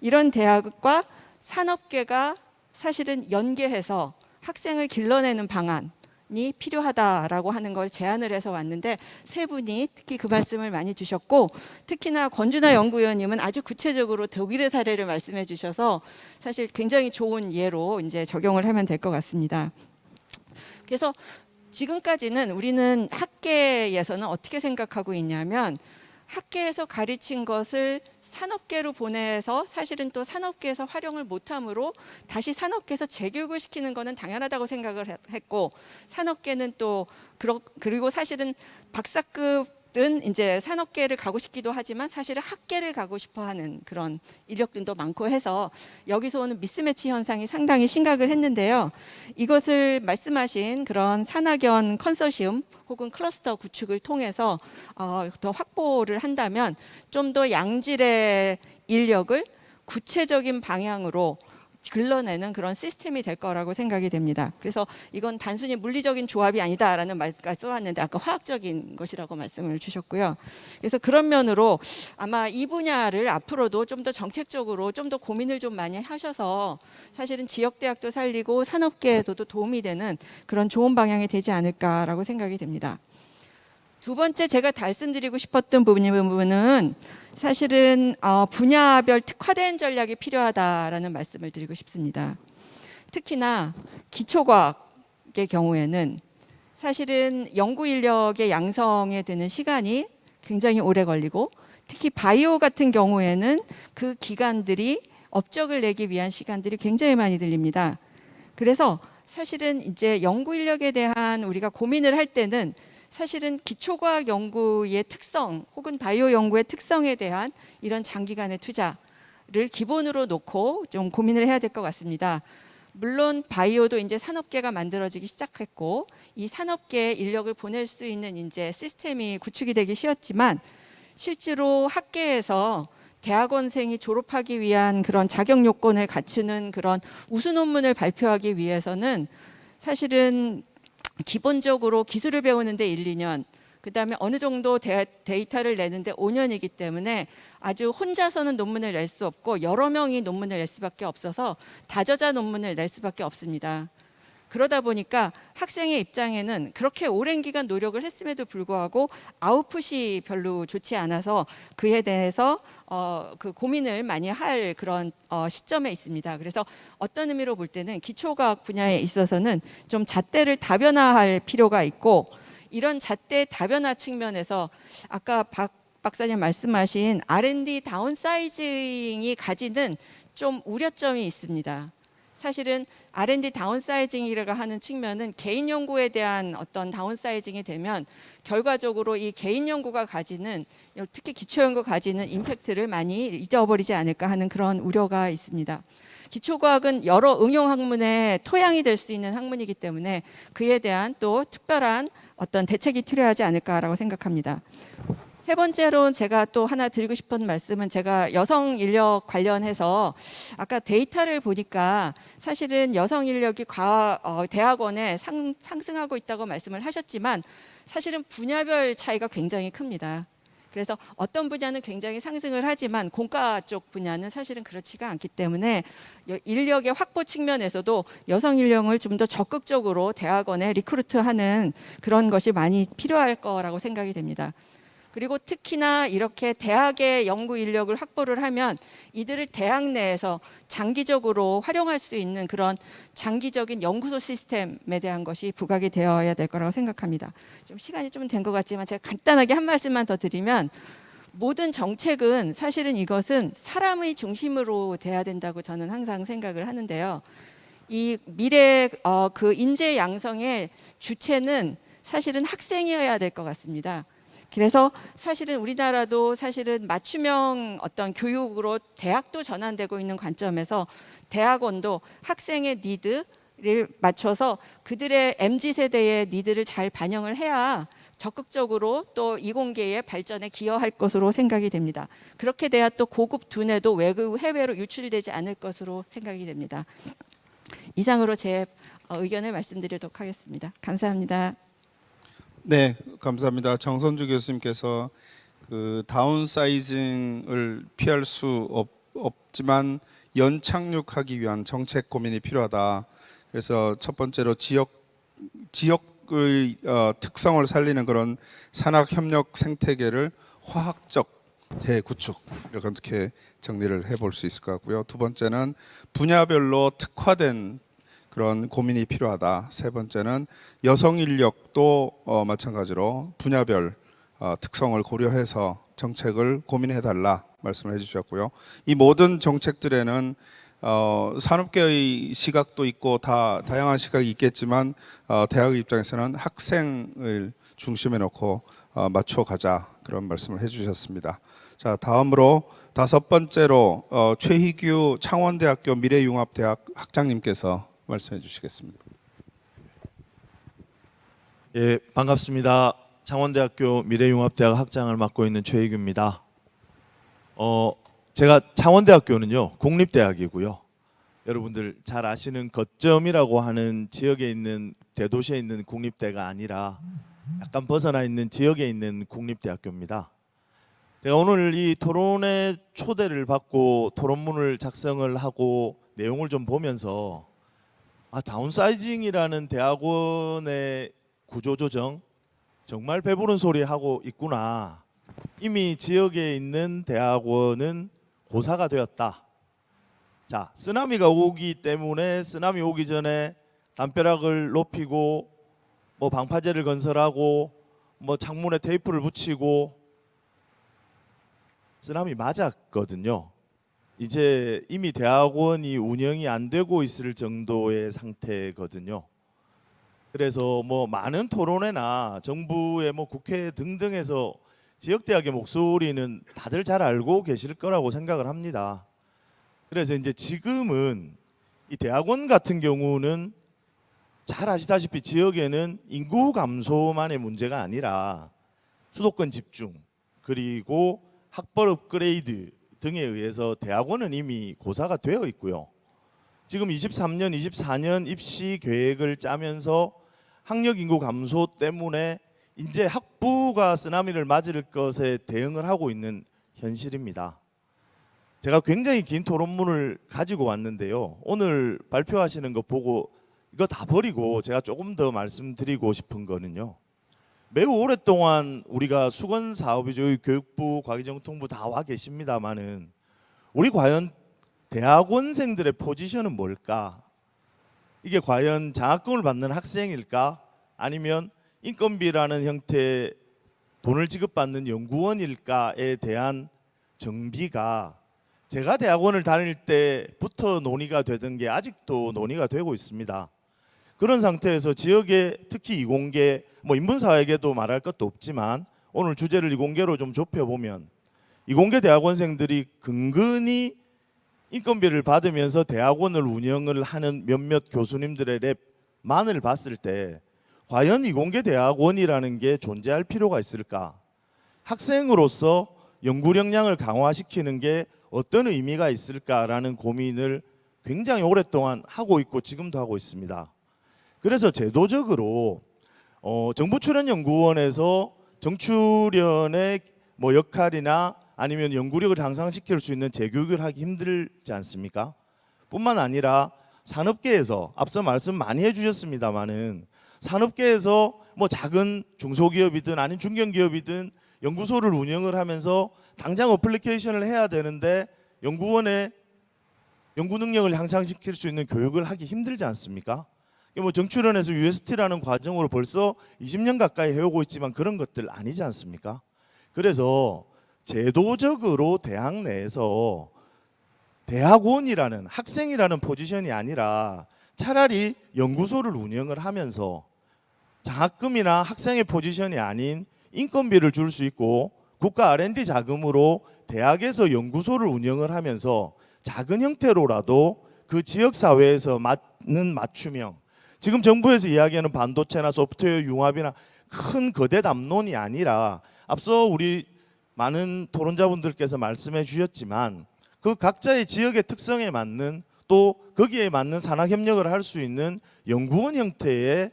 이런 대학과 산업계가 사실은 연계해서 학생을 길러내는 방안이 필요하다라고 하는 걸 제안을 해서 왔는데 세 분이 특히 그 말씀을 많이 주셨고 특히나 권준하 연구위원님은 아주 구체적으로 독일의 사례를 말씀해 주셔서 사실 굉장히 좋은 예로 이제 적용을 하면 될 것 같습니다. 그래서 지금까지는 우리는 학계에서는 어떻게 생각하고 있냐면 학계에서 가르친 것을 산업계로 보내서 사실은 또 산업계에서 활용을 못하므로 다시 산업계에서 재교육을 시키는 것은 당연하다고 생각을 했고 산업계는 또 그리고 사실은 박사급은 이제 산업계를 가고 싶기도 하지만 사실은 학계를 가고 싶어하는 그런 인력들도 많고 해서 여기서 오는 미스매치 현상이 상당히 심각을 했는데요. 이것을 말씀하신 그런 산학연 컨소시엄 혹은 클러스터 구축을 통해서 더 확보를 한다면 좀 더 양질의 인력을 구체적인 방향으로 길러내는 그런 시스템이 될 거라고 생각이 됩니다. 그래서 이건 단순히 물리적인 조합이 아니다라는 말씀까지 써왔는데 아까 화학적인 것이라고 말씀을 주셨고요. 그래서 그런 면으로 아마 이 분야를 앞으로도 좀 더 정책적으로 좀 더 고민을 좀 많이 하셔서 사실은 지역대학도 살리고 산업계에도 도움이 되는 그런 좋은 방향이 되지 않을까라고 생각이 됩니다. 두 번째 제가 말씀드리고 싶었던 부분은 사실은 분야별 특화된 전략이 필요하다라는 말씀을 드리고 싶습니다. 특히나 기초과학의 경우에는 사실은 연구 인력의 양성에 드는 시간이 굉장히 오래 걸리고 특히 바이오 같은 경우에는 그 기간들이 업적을 내기 위한 시간들이 굉장히 많이 들립니다. 그래서 사실은 이제 연구 인력에 대한 우리가 고민을 할 때는 사실은 기초과학 연구의 특성 혹은 바이오 연구의 특성에 대한 이런 장기간의 투자를 기본으로 놓고 좀 고민을 해야 될 것 같습니다. 물론 바이오도 이제 산업계가 만들어지기 시작했고 이 산업계에 인력을 보낼 수 있는 이제 시스템이 구축이 되기 쉬웠지만 실제로 학계에서 대학원생이 졸업하기 위한 그런 자격 요건을 갖추는 그런 우수 논문을 발표하기 위해서는 사실은 기본적으로 기술을 배우는데 1, 2년, 그다음에 어느 정도 데이터를 내는데 5년이기 때문에 아주 혼자서는 논문을 낼 수 없고 여러 명이 논문을 낼 수밖에 없어서 다저자 논문을 낼 수밖에 없습니다. 그러다 보니까 학생의 입장에는 그렇게 오랜 기간 노력을 했음에도 불구하고 아웃풋이 별로 좋지 않아서 그에 대해서 그 고민을 많이 할 그런 시점에 있습니다. 그래서 어떤 의미로 볼 때는 기초과학 분야에 있어서는 좀 잣대를 다변화할 필요가 있고 이런 잣대 다변화 측면에서 아까 박 박사님 말씀하신 R&D 다운사이징이 가지는 좀 우려점이 있습니다. 사실은 R&D 다운사이징이라고 하는 측면은 개인 연구에 대한 어떤 다운사이징이 되면 결과적으로 이 개인 연구가 가지는 특히 기초 연구 가지는 임팩트를 많이 잊어버리지 않을까 하는 그런 우려가 있습니다. 기초과학은 여러 응용 학문의 토양이 될 수 있는 학문이기 때문에 그에 대한 또 특별한 어떤 대책이 필요하지 않을까라고 생각합니다. 세 번째로 제가 또 하나 드리고 싶은 말씀은 제가 여성 인력 관련해서 아까 데이터를 보니까 사실은 여성 인력이 대학원에 상승하고 있다고 말씀을 하셨지만 사실은 분야별 차이가 굉장히 큽니다. 그래서 어떤 분야는 굉장히 상승을 하지만 공과 쪽 분야는 사실은 그렇지가 않기 때문에 인력의 확보 측면에서도 여성 인력을 좀 더 적극적으로 대학원에 리크루트하는 그런 것이 많이 필요할 거라고 생각이 됩니다. 그리고 특히나 이렇게 대학의 연구 인력을 확보를 하면 이들을 대학 내에서 장기적으로 활용할 수 있는 그런 장기적인 연구소 시스템에 대한 것이 부각이 되어야 될 거라고 생각합니다. 좀 시간이 좀 된 것 같지만 제가 간단하게 한 말씀만 더 드리면, 모든 정책은 사실은 이것은 사람의 중심으로 돼야 된다고 저는 항상 생각을 하는데요. 이 미래 그 인재 양성의 주체는 사실은 학생이어야 될 것 같습니다. 그래서 사실은 우리나라도 사실은 맞춤형 어떤 교육으로 대학도 전환되고 있는 관점에서 대학원도 학생의 니드를 맞춰서 그들의 MZ세대의 니드를 잘 반영을 해야 적극적으로 또 이공계의 발전에 기여할 것으로 생각이 됩니다. 그렇게 돼야 또 고급 두뇌도 해외로 유출되지 않을 것으로 생각이 됩니다. 이상으로 제 의견을 말씀드리도록 하겠습니다. 감사합니다. 네, 감사합니다. 정선주 교수님께서 그 다운사이징을 피할 수 없지만 연착륙하기 위한 정책 고민이 필요하다. 그래서 첫 번째로 지역의 특성을 살리는 그런 산학 협력 생태계를 화학적 재구축, 이렇게 정리를 해볼 수 있을 것 같고요. 두 번째는 분야별로 특화된 그런 고민이 필요하다. 세 번째는 여성 인력도 마찬가지로 분야별 특성을 고려해서 정책을 고민해달라 말씀을 해주셨고요. 이 모든 정책들에는 산업계의 시각도 있고 다양한 시각이 있겠지만 대학 입장에서는 학생을 중심에 놓고 맞춰가자, 그런 말씀을 해주셨습니다. 자, 다음으로 다섯 번째로 최희규 창원대학교 미래융합대학 학장님께서 말씀해 주시겠습니다. 예, 반갑습니다. 창원대학교 미래융합대학 학장을 맡고 있는 최희규입니다. 제가 창원대학교는요, 공립대학이고요. 여러분들 잘 아시는 거점이라고 하는 지역에 있는 대도시에 있는 공립대가 아니라 약간 벗어나 있는 지역에 있는 국립대학교입니다. 제가 오늘 이 토론에 초대를 받고 토론문을 작성을 하고 내용을 좀 보면서 다운사이징이라는 대학원의 구조조정 정말 배부른 소리 하고 있구나. 이미 지역에 있는 대학원은 고사가 되었다. 자, 쓰나미가 오기 때문에 쓰나미 오기 전에 담벼락을 높이고 뭐 방파제를 건설하고 뭐 창문에 테이프를 붙이고 쓰나미 맞았거든요. 이제 이미 대학원이 운영이 안 되고 있을 정도의 상태거든요. 그래서 뭐 많은 토론회나 정부의 뭐 국회 등등에서 지역대학의 목소리는 다들 잘 알고 계실 거라고 생각을 합니다. 그래서 이제 지금은 이 대학원 같은 경우는 잘 아시다시피 지역에는 인구 감소만의 문제가 아니라 수도권 집중 그리고 학벌 업그레이드 등에 의해서 대학원은 이미 고사가 되어 있고요. 지금 23년, 24년 입시 계획을 짜면서 학력 인구 감소 때문에 이제 학부가 쓰나미를 맞을 것에 대응을 하고 있는 현실입니다. 제가 굉장히 긴 토론문을 가지고 왔는데요. 오늘 발표하시는 거 보고 이거 다 버리고 제가 조금 더 말씀드리고 싶은 거는요. 매우 오랫동안 우리가 수건 사업이죠. 교육부, 과기정통부 다 와 계십니다만은 우리 과연 대학원생들의 포지션은 뭘까? 이게 과연 장학금을 받는 학생일까? 아니면 인건비라는 형태의 돈을 지급받는 연구원일까에 대한 정비가 제가 대학원을 다닐 때부터 논의가 되던 게 아직도 논의가 되고 있습니다. 그런 상태에서 지역에 특히 이공계, 뭐 인문사회계도 말할 것도 없지만 오늘 주제를 이공계로 좀 좁혀보면 이공계 대학원생들이 근근히 인건비를 받으면서 대학원을 운영을 하는 몇몇 교수님들의 랩만을 봤을 때 과연 이공계 대학원이라는 게 존재할 필요가 있을까? 학생으로서 연구 역량을 강화시키는 게 어떤 의미가 있을까라는 고민을 굉장히 오랫동안 하고 있고 지금도 하고 있습니다. 그래서 제도적으로 정부 출연 연구원에서 정출연의 뭐 역할이나 아니면 연구력을 향상시킬 수 있는 재교육을 하기 힘들지 않습니까? 뿐만 아니라 산업계에서 앞서 말씀 많이 해주셨습니다만은 산업계에서 뭐 작은 중소기업이든 아니면 중견기업이든 연구소를 운영을 하면서 당장 어플리케이션을 해야 되는데 연구원의 연구 능력을 향상시킬 수 있는 교육을 하기 힘들지 않습니까? 뭐 정출원에서 UST라는 과정으로 벌써 20년 가까이 해오고 있지만 그런 것들 아니지 않습니까? 그래서 제도적으로 대학 내에서 대학원이라는 학생이라는 포지션이 아니라 차라리 연구소를 운영을 하면서 장학금이나 학생의 포지션이 아닌 인건비를 줄 수 있고 국가 R&D 자금으로 대학에서 연구소를 운영을 하면서 작은 형태로라도 그 지역 사회에서 맞는 맞춤형, 지금 정부에서 이야기하는 반도체나 소프트웨어 융합이나 큰 거대 담론이 아니라 앞서 우리 많은 토론자분들께서 말씀해 주셨지만 그 각자의 지역의 특성에 맞는 또 거기에 맞는 산학 협력을 할 수 있는 연구원 형태의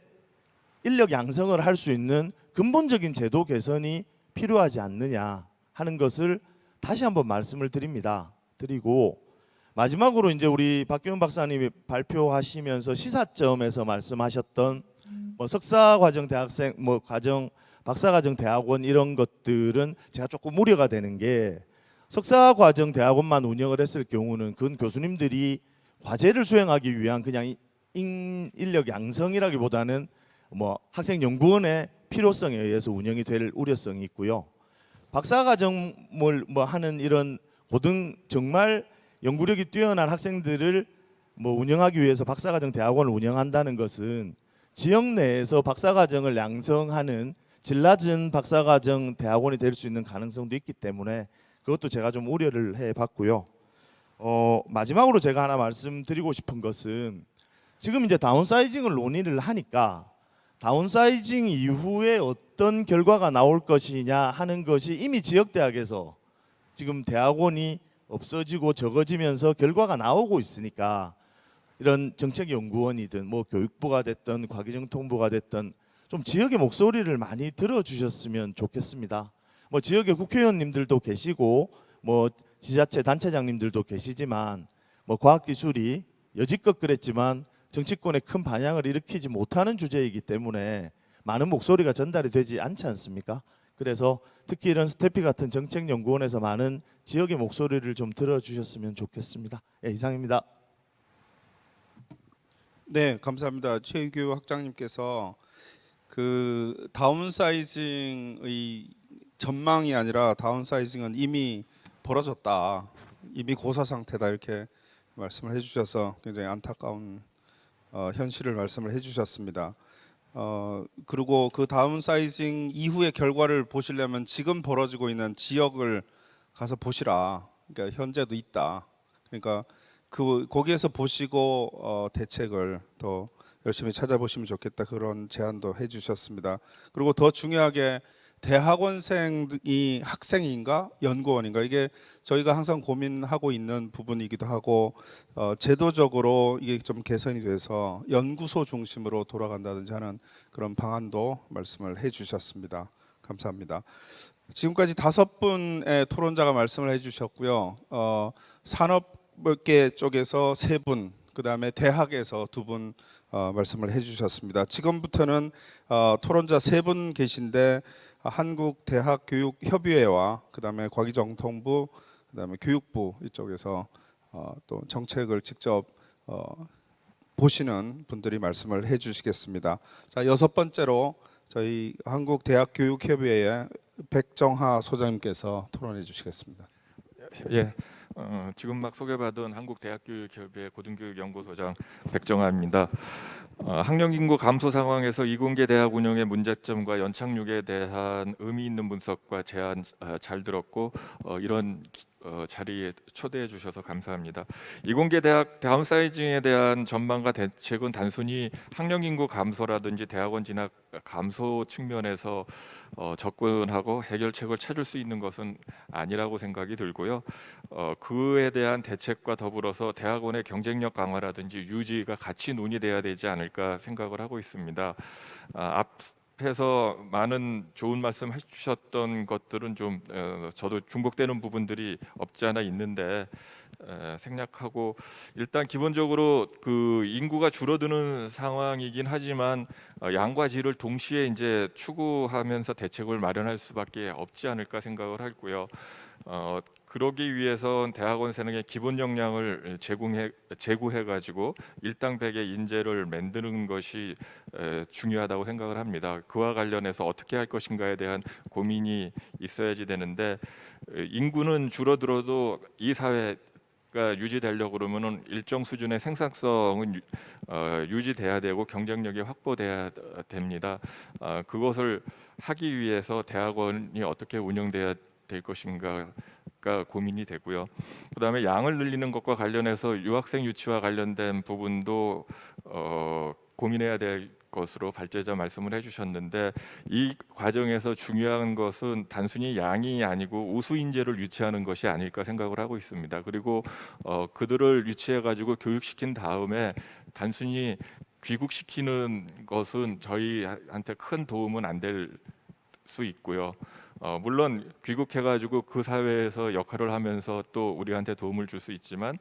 인력 양성을 할 수 있는 근본적인 제도 개선이 필요하지 않느냐 하는 것을 다시 한번 말씀을 드립니다. 드리고 마지막으로 이제 우리 박규훈 박사님이 발표하시면서 시사점에서 말씀하셨던 뭐 석사과정 대학생, 뭐 과정 박사과정 대학원 이런 것들은 제가 조금 우려가 되는 게 석사과정 대학원만 운영을 했을 경우는 그건 교수님들이 과제를 수행하기 위한 그냥 인력 양성이라기보다는 뭐 학생 연구원의 필요성에 의해서 운영이 될 우려성이 있고요. 박사과정을 뭐 하는 이런 정말 연구력이 뛰어난 학생들을 뭐 운영하기 위해서 박사과정 대학원을 운영한다는 것은 지역 내에서 박사과정을 양성하는 질 낮은 박사과정 대학원이 될 수 있는 가능성도 있기 때문에 그것도 제가 좀 우려를 해봤고요. 마지막으로 제가 하나 말씀드리고 싶은 것은 지금 이제 다운사이징을 논의를 하니까 다운사이징 이후에 어떤 결과가 나올 것이냐 하는 것이 이미 지역대학에서 지금 대학원이 없어지고 적어지면서 결과가 나오고 있으니까 이런 정책연구원이든 뭐 교육부가 됐든 과기정통부가 됐든 좀 지역의 목소리를 많이 들어주셨으면 좋겠습니다. 뭐 지역의 국회의원님들도 계시고 뭐 지자체 단체장님들도 계시지만 뭐 과학기술이 여지껏 그랬지만 정치권에 큰 반향을 일으키지 못하는 주제이기 때문에 많은 목소리가 전달이 되지 않지 않습니까? 그래서 특히 이런 스태피 같은 정책연구원에서 많은 지역의 목소리를 좀 들어주셨으면 좋겠습니다. 예, 이상입니다. 네, 감사합니다. 최규 학장님께서 그 다운사이징의 전망이 아니라 다운사이징은 이미 벌어졌다, 이미 고사 상태다 이렇게 말씀을 해주셔서 굉장히 안타까운 현실을 말씀을 해주셨습니다. 그리고 그 다운사이징 이후의 결과를 보시려면 지금 벌어지고 있는 지역을 가서 보시라. 그러니까 현재도 있다. 그러니까 거기에서 보시고 대책을 더 열심히 찾아보시면 좋겠다, 그런 제안도 해주셨습니다. 그리고 더 중요하게 대학원생이 학생인가 연구원인가, 이게 저희가 항상 고민하고 있는 부분이기도 하고 제도적으로 이게 좀 개선이 돼서 연구소 중심으로 돌아간다든지 하는 그런 방안도 말씀을 해주셨습니다. 감사합니다. 지금까지 5분의 토론자가 말씀을 해주셨고요. 산업계 쪽에서 3분, 그 다음에 대학에서 2분 말씀을 해주셨습니다. 지금부터는 토론자 3분 계신데 한국대학교육협의회와 그다음에 과기정통부, 그다음에 교육부 이쪽에서 또 정책을 직접 보시는 분들이 말씀을 해주시겠습니다. 자, 6번째로 저희 한국대학교육협의회의 백정하 소장님께서 토론해 주시겠습니다. 예, 지금 막 소개받은 한국대학교육협의회 고등교육연구소장 백정하입니다. 학령 인구 감소 상황에서 이공계 대학 운영의 문제점과 연착륙에 대한 의미 있는 분석과 제안 잘 들었고 이런 자리에 초대해 주셔서 감사합니다. 이공계 대학 다운사이징에 대한 전망과 대책은 단순히 학령 인구 감소라든지 대학원 진학 감소 측면에서 접근하고 해결책을 찾을 수 있는 것은 아니라고 생각이 들고요. 그에 대한 대책과 더불어서 대학원의 경쟁력 강화라든지 유지가 같이 논의돼야 되지 않을까 생각을 하고 있습니다. 앞에서 많은 좋은 말씀 해주셨던 것들은 좀 저도 중복되는 부분들이 없지 않아 있는데 생략하고, 일단 기본적으로 그 인구가 줄어드는 상황이긴 하지만 양과 질을 동시에 이제 추구하면서 대책을 마련할 수밖에 없지 않을까 생각을 하고요. 그러기 위해선 대학원생에게 기본 역량을 제고해 가지고 일당백의 인재를 만드는 것이 중요하다고 생각을 합니다. 그와 관련해서 어떻게 할 것인가에 대한 고민이 있어야지 되는데, 인구는 줄어들어도 이 사회가 유지되려고 그러면은 일정 수준의 생산성은 유지돼야 되고 경쟁력이 확보돼야 됩니다. 그것을 하기 위해서 대학원이 어떻게 운영돼야 될 것인가가 고민이 되고요. 그다음에 양을 늘리는 것과 관련해서 유학생 유치와 관련된 부분도 고민해야 될 것으로 발제자 말씀을 해주셨는데, 이 과정에서 중요한 것은 단순히 양이 아니고 우수 인재를 유치하는 것이 아닐까 생각을 하고 있습니다. 그리고 그들을 유치해 가지고 교육시킨 다음에 단순히 귀국시키는 것은 저희한테 큰 도움은 안 될 수 있고요. 물론 귀국해가지고 그 사회에서 역할을 하면서 또 우리한테 도움을 줄 수 있지만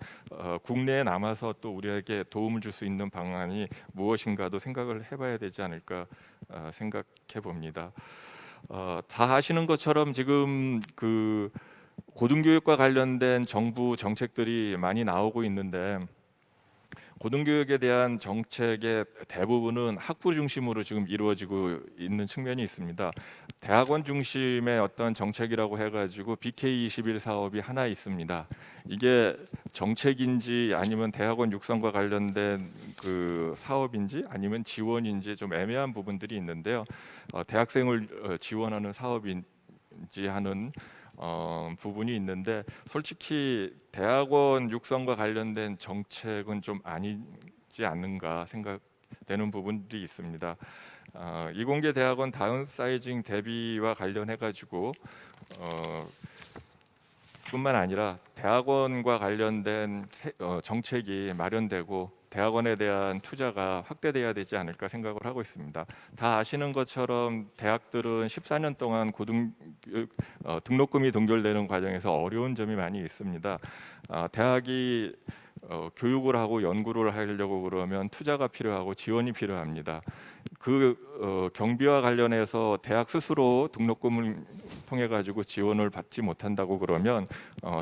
국내에 남아서 또 우리에게 도움을 줄 수 있는 방안이 무엇인가도 생각을 해봐야 되지 않을까 생각해 봅니다. 다 아시는 것처럼 지금 그 고등교육과 관련된 정부 정책들이 많이 나오고 있는데, 고등교육에 대한 정책의 대부분은 학부 중심으로 지금 이루어지고 있는 측면이 있습니다. 대학원 중심의 어떤 정책이라고 해가지고 BK21 사업이 하나 있습니다. 이게 정책인지 아니면 대학원 육성과 관련된 그 사업인지 아니면 지원인지 좀 애매한 부분들이 있는데요. 대학생을 지원하는 사업인지 하는 부분이 있는데, 솔직히 대학원 육성과 관련된 정책은 좀 아니지 않는가 생각되는 부분들이 있습니다. 이공계 대학원 다운사이징 대비와 관련해 가지고 뿐만 아니라 대학원과 관련된 정책이 마련되고 대학원에 대한 투자가 확대돼야 되지 않을까 생각을 하고 있습니다. 다 아시는 것처럼 대학들은 14년 동안 등록금이 동결되는 과정에서 어려운 점이 많이 있습니다. 대학이 교육을 하고 연구를 하려고 그러면 투자가 필요하고 지원이 필요합니다. 그 경비와 관련해서 대학 스스로 등록금을 통해 가지고 지원을 받지 못한다고 그러면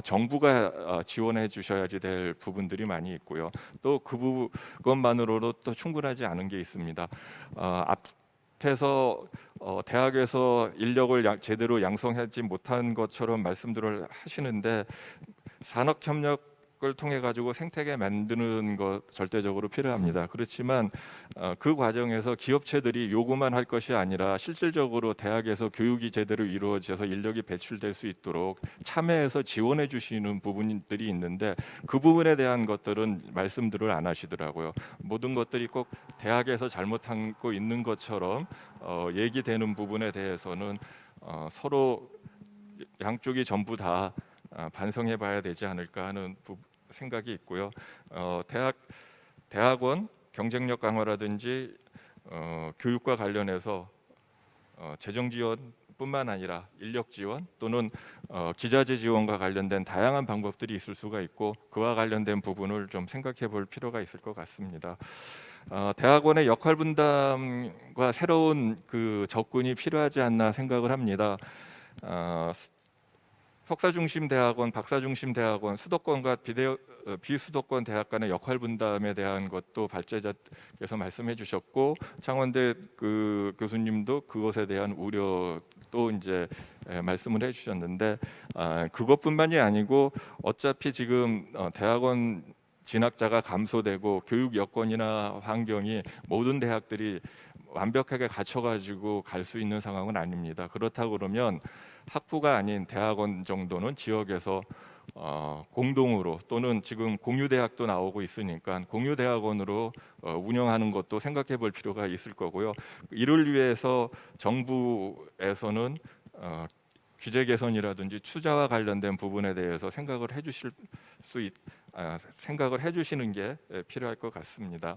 정부가 지원해 주셔야지 될 부분들이 많이 있고요. 또 그것만으로도 또 충분하지 않은 게 있습니다. 앞에서 대학에서 인력을 제대로 양성하지 못한 것처럼 말씀들을 하시는데, 산업협력을 통해 가지고 생태계 만드는 것 절대적으로 필요합니다. 그렇지만 그 과정에서 기업체들이 요구만 할 것이 아니라 실질적으로 대학에서 교육이 제대로 이루어져서 인력이 배출될 수 있도록 참여해서 지원해 주시는 부분들이 있는데, 그 부분에 대한 것들은 말씀들을 안 하시더라고요. 모든 것들이 꼭 대학에서 잘못하고 있는 것처럼 얘기되는 부분에 대해서는 서로 양쪽이 전부 다 반성해 봐야 되지 않을까 하는 생각이 있고요. 대학원 경쟁력 강화라든지 교육과 관련해서 재정 지원뿐만 아니라 인력 지원 또는 기자재 지원과 관련된 다양한 방법들이 있을 수가 있고, 그와 관련된 부분을 좀 생각해 볼 필요가 있을 것 같습니다. 대학원의 역할 분담과 새로운 그 접근이 필요하지 않나 생각을 합니다. 석사 중심 대학원, 박사 중심 대학원, 수도권과 비수도권 대학 간의 역할 분담에 대한 것도 발제자께서 말씀해 주셨고, 창원대 그 교수님도 그것에 대한 우려도 이제 말씀을 해 주셨는데, 그것뿐만이 아니고 어차피 지금 대학원 진학자가 감소되고 교육 여건이나 환경이 모든 대학들이 완벽하게 갖춰가지고 갈 수 있는 상황은 아닙니다. 그렇다고 그러면 학부가 아닌 대학원 정도는 지역에서 공동으로 또는 지금 공유대학도 나오고 있으니까 공유대학원으로 운영하는 것도 생각해 볼 필요가 있을 거고요. 이를 위해서 정부에서는 규제 개선이라든지 투자와 관련된 부분에 대해서 생각을 해주시는 게 필요할 것 같습니다.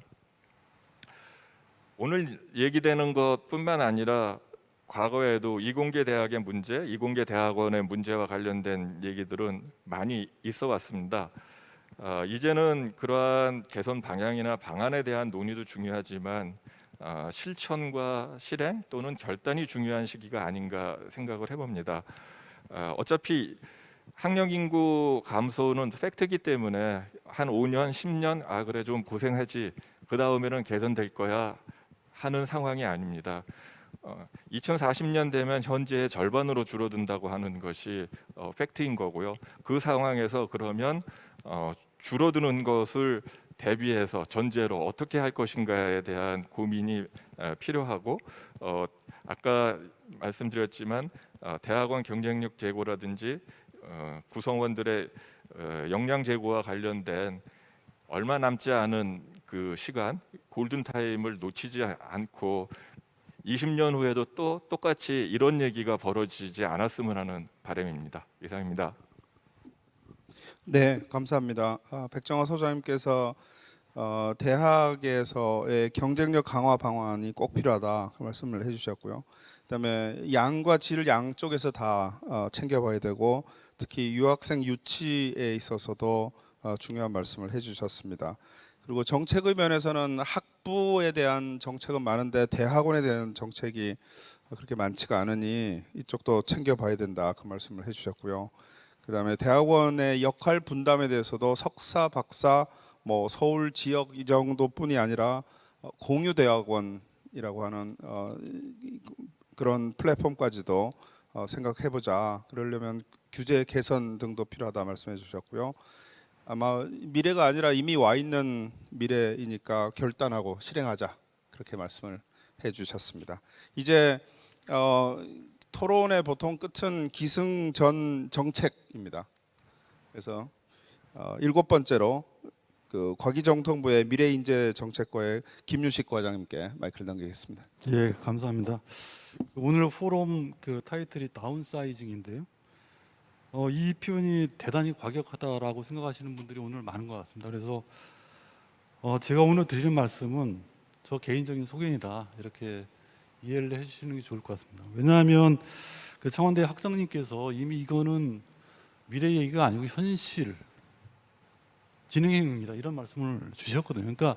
오늘 얘기되는 것뿐만 아니라 과거에도 이공계 대학의 문제, 이공계 대학원의 문제와 관련된 얘기들은 많이 있어 왔습니다. 이제는 그러한 개선 방향이나 방안에 대한 논의도 중요하지만 실천과 실행 또는 결단이 중요한 시기가 아닌가 생각을 해봅니다. 어차피 학령 인구 감소는 팩트이기 때문에 한 5년, 10년 그래 좀 고생하지 그 다음에는 개선될 거야 하는 상황이 아닙니다. 2040년 되면 현재의 절반으로 줄어든다고 하는 것이 팩트인 거고요. 그 상황에서 그러면 줄어드는 것을 대비해서 전제로 어떻게 할 것인가에 대한 고민이 필요하고 아까 말씀드렸지만 대학원 경쟁력 제고라든지 구성원들의 역량 제고와 관련된 얼마 남지 않은 그 시간 골든 타임을 놓치지 않고 20년 후에도 또 똑같이 이런 얘기가 벌어지지 않았으면 하는 바람입니다. 이상입니다. 네, 감사합니다. 백정화 소장님께서 대학에서의 경쟁력 강화 방안이 꼭 필요하다 그 말씀을 해주셨고요. 그다음에 양과 질 양쪽에서 다 챙겨봐야 되고 특히 유학생 유치에 있어서도 중요한 말씀을 해주셨습니다. 그리고 정책의 면에서는 학부에 대한 정책은 많은데 대학원에 대한 정책이 그렇게 많지가 않으니 이쪽도 챙겨봐야 된다 그 말씀을 해주셨고요. 그다음에 대학원의 역할 분담에 대해서도 석사, 박사, 뭐 서울 지역 이 정도뿐이 아니라 공유 대학원이라고 하는 그런 플랫폼까지도 생각해보자. 그러려면 규제 개선 등도 필요하다 말씀해 주셨고요. 아마 미래가 아니라 이미 와 있는 미래이니까 결단하고 실행하자 그렇게 말씀을 해주셨습니다. 이제 토론의 보통 끝은 기승전 정책입니다. 그래서 7번째로 그 과기정통부의 미래인재정책과의 김유식 과장님께 마이크를 넘기겠습니다. 예, 감사합니다. 오늘 포럼 그 타이틀이 다운사이징인데요. 이 표현이 대단히 과격하다라고 생각하시는 분들이 오늘 많은 것 같습니다. 그래서 제가 오늘 드리는 말씀은 저 개인적인 소견이다 이렇게 이해를 해주시는 게 좋을 것 같습니다. 왜냐하면 그 청와대 학장님께서 이미 이거는 미래 얘기가 아니고 현실 진행형입니다 이런 말씀을 주셨거든요. 그러니까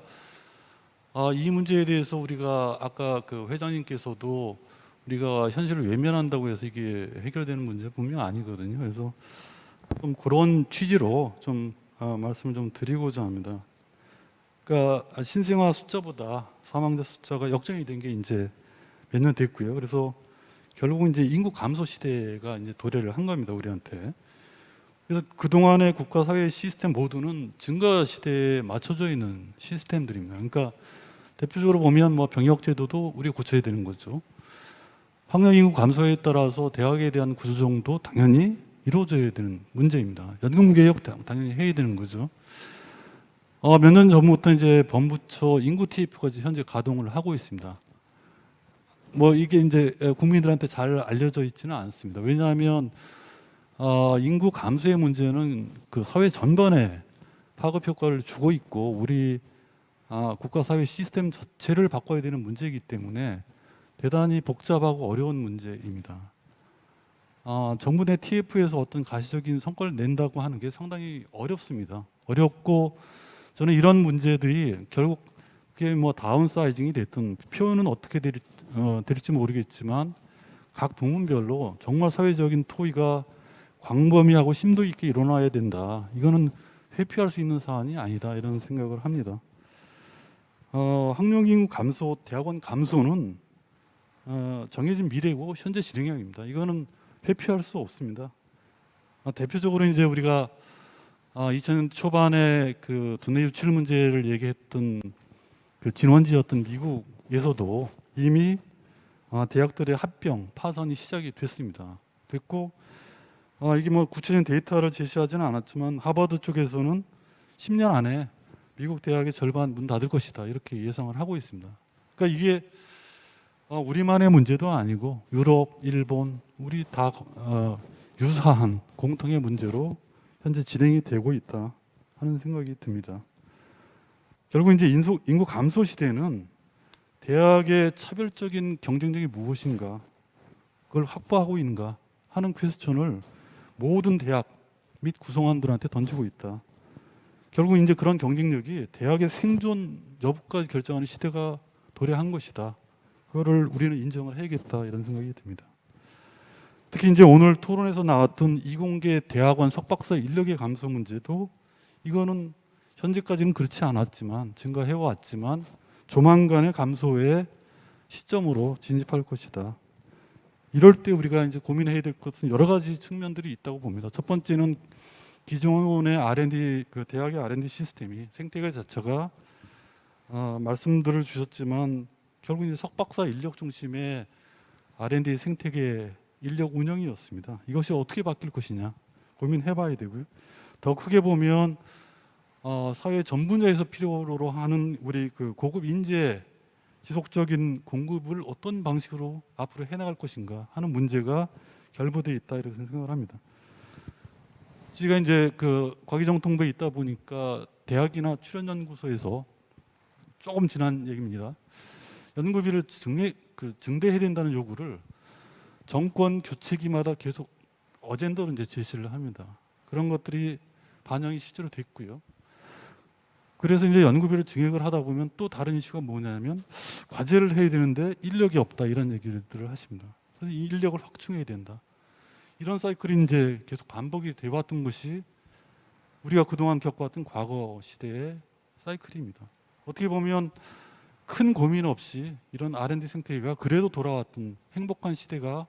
이 문제에 대해서 우리가 아까 그 회장님께서도 우리가 현실을 외면한다고 해서 이게 해결되는 문제 분명 아니거든요. 그래서 좀 그런 취지로 좀 말씀을 좀 드리고자 합니다. 그러니까 신생아 숫자보다 사망자 숫자가 역전이 된 게 이제 몇 년 됐고요. 그래서 결국은 이제 인구 감소 시대가 이제 도래를 한 겁니다, 우리한테. 그래서 그동안의 국가 사회 시스템 모두는 증가 시대에 맞춰져 있는 시스템들입니다. 그러니까 대표적으로 보면 뭐 병역 제도도 우리가 고쳐야 되는 거죠. 학령 인구 감소에 따라서 대학에 대한 구조조정도 당연히 이루어져야 되는 문제입니다. 연금 개혁 당연히 해야 되는 거죠. 몇 년 전부터 이제 범부처 인구 TF까지 현재 가동을 하고 있습니다. 뭐 이게 이제 국민들한테 잘 알려져 있지는 않습니다. 왜냐하면 인구 감소의 문제는 그 사회 전반에 파급 효과를 주고 있고 우리 국가 사회 시스템 자체를 바꿔야 되는 문제이기 때문에 대단히 복잡하고 어려운 문제입니다. 정부 내 TF에서 어떤 가시적인 성과를 낸다고 하는 게 상당히 어렵습니다. 어렵고 저는 이런 문제들이 결국 그게 뭐 다운사이징이 됐든 표현은 어떻게 될지 모르겠지만 각 부문별로 정말 사회적인 토의가 광범위하고 심도 있게 일어나야 된다. 이거는 회피할 수 있는 사안이 아니다 이런 생각을 합니다. 학령 인구 감소, 대학원 감소는 정해진 미래고 현재 진행형입니다. 이거는 회피할 수 없습니다. 대표적으로 이제 우리가 2000년 초반에 그 두뇌 유출 문제를 얘기했던 그 진원지였던 미국에서도 이미 대학들의 합병, 파산이 시작이 됐습니다. 됐고 이게 뭐 구체적인 데이터를 제시하지는 않았지만 하버드 쪽에서는 10년 안에 미국 대학의 절반 문 닫을 것이다 이렇게 예상을 하고 있습니다. 그러니까 이게 우리만의 문제도 아니고 유럽, 일본, 우리 다 유사한 공통의 문제로 현재 진행이 되고 있다 하는 생각이 듭니다. 결국 이제 인구 감소 시대는 대학의 차별적인 경쟁력이 무엇인가, 그걸 확보하고 있는가 하는 퀘스천을 모든 대학 및 구성원들한테 던지고 있다. 결국 이제 그런 경쟁력이 대학의 생존 여부까지 결정하는 시대가 도래한 것이다. 그거를 우리는 인정을 해야겠다, 이런 생각이 듭니다. 특히 이제 오늘 토론에서 나왔던 이공계 대학원 석박사 인력의 감소 문제도, 이거는 현재까지는 그렇지 않았지만, 증가해 왔지만 조만간의 감소의 시점으로 진입할 것이다. 이럴 때 우리가 이제 고민해야 될 것은 여러 가지 측면들이 있다고 봅니다. 첫 번째는 기존의 R&D, 그 대학의 R&D 시스템이, 생태계 자체가 말씀들을 주셨지만 결국 이제 석박사 인력 중심의 R&D 생태계 인력 운영이었습니다. 이것이 어떻게 바뀔 것이냐 고민해봐야 되고요. 더 크게 보면 사회 전 분야에서 필요로 하는 우리 그 고급 인재 지속적인 공급을 어떤 방식으로 앞으로 해나갈 것인가 하는 문제가 결부되어 있다, 이렇게 생각을 합니다. 제가 이제 그 과기정통부에 있다 보니까 대학이나 출연연구소에서 조금 지난 얘기입니다. 연구비를 증대해야 된다는 요구를 정권 교체기마다 계속 어젠더로 이제 제시를 합니다. 그런 것들이 반영이 실제로 됐고요. 그래서 이제 연구비를 증액을 하다 보면 또 다른 이슈가 뭐냐면 과제를 해야 되는데 인력이 없다, 이런 얘기들을 하십니다. 그래서 이 인력을 확충해야 된다. 이런 사이클이 이제 계속 반복이 되어 왔던 것이 우리가 그동안 겪어왔던 과거 시대의 사이클입니다. 어떻게 보면 큰 고민 없이 이런 R&D 생태계가 그래도 돌아왔던 행복한 시대가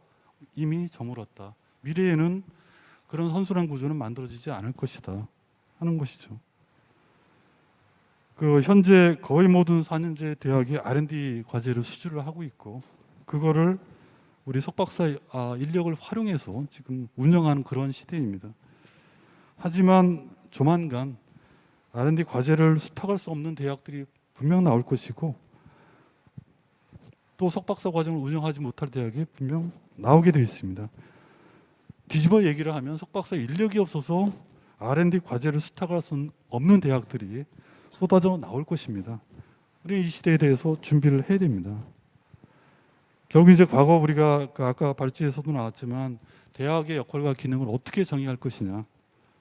이미 저물었다. 미래에는 그런 선순환 구조는 만들어지지 않을 것이다 하는 것이죠. 그 현재 거의 모든 4년제 대학이 R&D 과제를 수주를 하고 있고, 그거를 우리 석박사 인력을 활용해서 지금 운영하는 그런 시대입니다. 하지만 조만간 R&D 과제를 수탁할 수 없는 대학들이 분명 나올 것이고, 또 석박사 과정을 운영하지 못할 대학이 분명 나오게 되어 있습니다. 뒤집어 얘기를 하면 석박사 인력이 없어서 R&D 과제를 수탁할 수 없는 대학들이 쏟아져 나올 것입니다. 우리 이 시대에 대해서 준비를 해야 됩니다. 결국 이제 과거 우리가 아까 발제에서도 나왔지만 대학의 역할과 기능을 어떻게 정의할 것이냐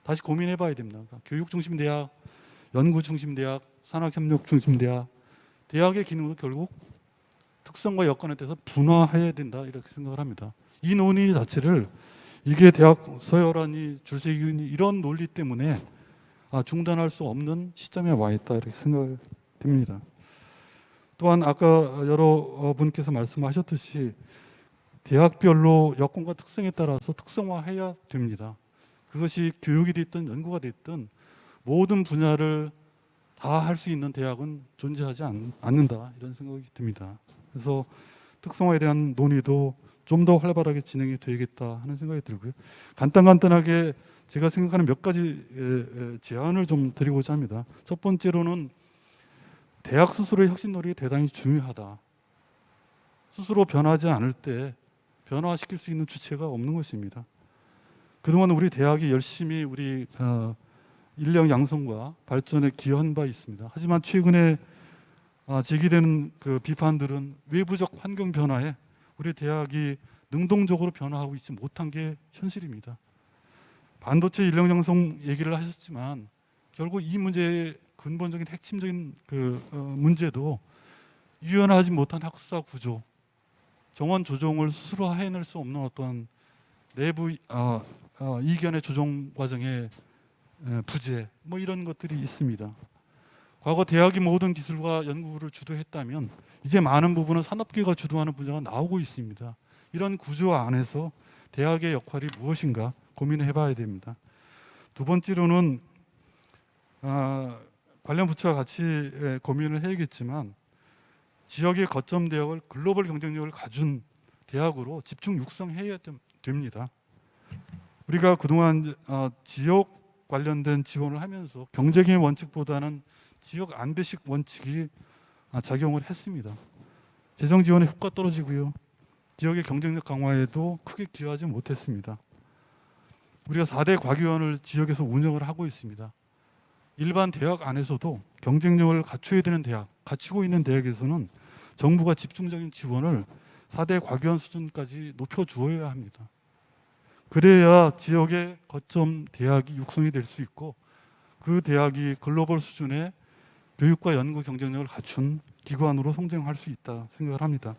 다시 고민해 봐야 됩니다. 교육 중심 대학, 연구 중심 대학, 산학협력 중심 대학, 대학의 기능도 결국 특성과 여건에 대해서 분화해야 된다, 이렇게 생각을 합니다. 이 논의 자체를 이게 대학 서열하니 줄세기니 이런 논리 때문에 중단할 수 없는 시점에 와 있다, 이렇게 생각이 듭니다. 또한 아까 여러 분께서 말씀하셨듯이 대학별로 여건과 특성에 따라서 특성화해야 됩니다. 그것이 교육이 됐든 연구가 됐든 모든 분야를 다 할 수 있는 대학은 존재하지 않는다, 이런 생각이 듭니다. 그래서 특성화에 대한 논의도 좀 더 활발하게 진행이 되겠다 하는 생각이 들고요. 간단하게 제가 생각하는 몇 가지 제안을 좀 드리고자 합니다. 첫 번째로는 대학 스스로의 혁신 노력이 대단히 중요하다. 스스로 변하지 않을 때 변화시킬 수 있는 주체가 없는 것입니다. 그동안 우리 대학이 열심히 우리 인력 양성과 발전에 기여한 바 있습니다. 하지만 최근에 제기되는 그 비판들은 외부적 환경 변화에 우리 대학이 능동적으로 변화하고 있지 못한 게 현실입니다. 반도체 인력 양성 얘기를 하셨지만 결국 이 문제의 근본적인 핵심적인 문제도 유연하지 못한 학사 구조, 정원 조정을 스스로 해낼 수 없는 어떤 내부 이견의 조정 과정의 부재, 뭐 이런 것들이 있습니다. 과거 대학이 모든 기술과 연구를 주도했다면 이제 많은 부분은 산업계가 주도하는 분야가 나오고 있습니다. 이런 구조 안에서 대학의 역할이 무엇인가 고민해 봐야 됩니다. 두 번째로는 관련 부처와 같이 고민을 해야겠지만 지역의 거점 대학을 글로벌 경쟁력을 가진 대학으로 집중 육성해야 됩니다. 우리가 그동안 지역 관련된 지원을 하면서 경쟁의 원칙보다는 지역 안배식 원칙이 작용을 했습니다. 재정 지원의 효과 떨어지고요. 지역의 경쟁력 강화에도 크게 기여하지 못했습니다. 우리가 4대 과기원을 지역에서 운영을 하고 있습니다. 일반 대학 안에서도 경쟁력을 갖춰야 되는 대학, 갖추고 있는 대학에서는 정부가 집중적인 지원을 4대 과교원 수준까지 높여 주어야 합니다. 그래야 지역의 거점 대학이 육성이 될 수 있고 그 대학이 글로벌 수준의 교육과 연구 경쟁력을 갖춘 기관으로 성장할 수 있다 생각을 합니다.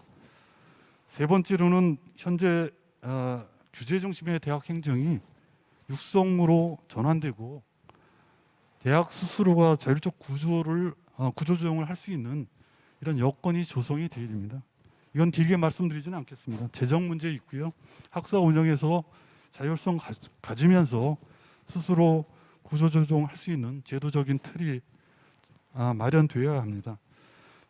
세 번째로는 현재 규제 중심의 대학 행정이 육성으로 전환되고 대학 스스로가 자율적 구조 조정을 할 수 있는 이런 여건이 조성이 되어야 됩니다. 이건 길게 말씀드리지는 않겠습니다. 재정 문제 있고요. 학사 운영에서 자율성 가지면서 스스로 구조 조정할 수 있는 제도적인 틀이 마련되어야 합니다.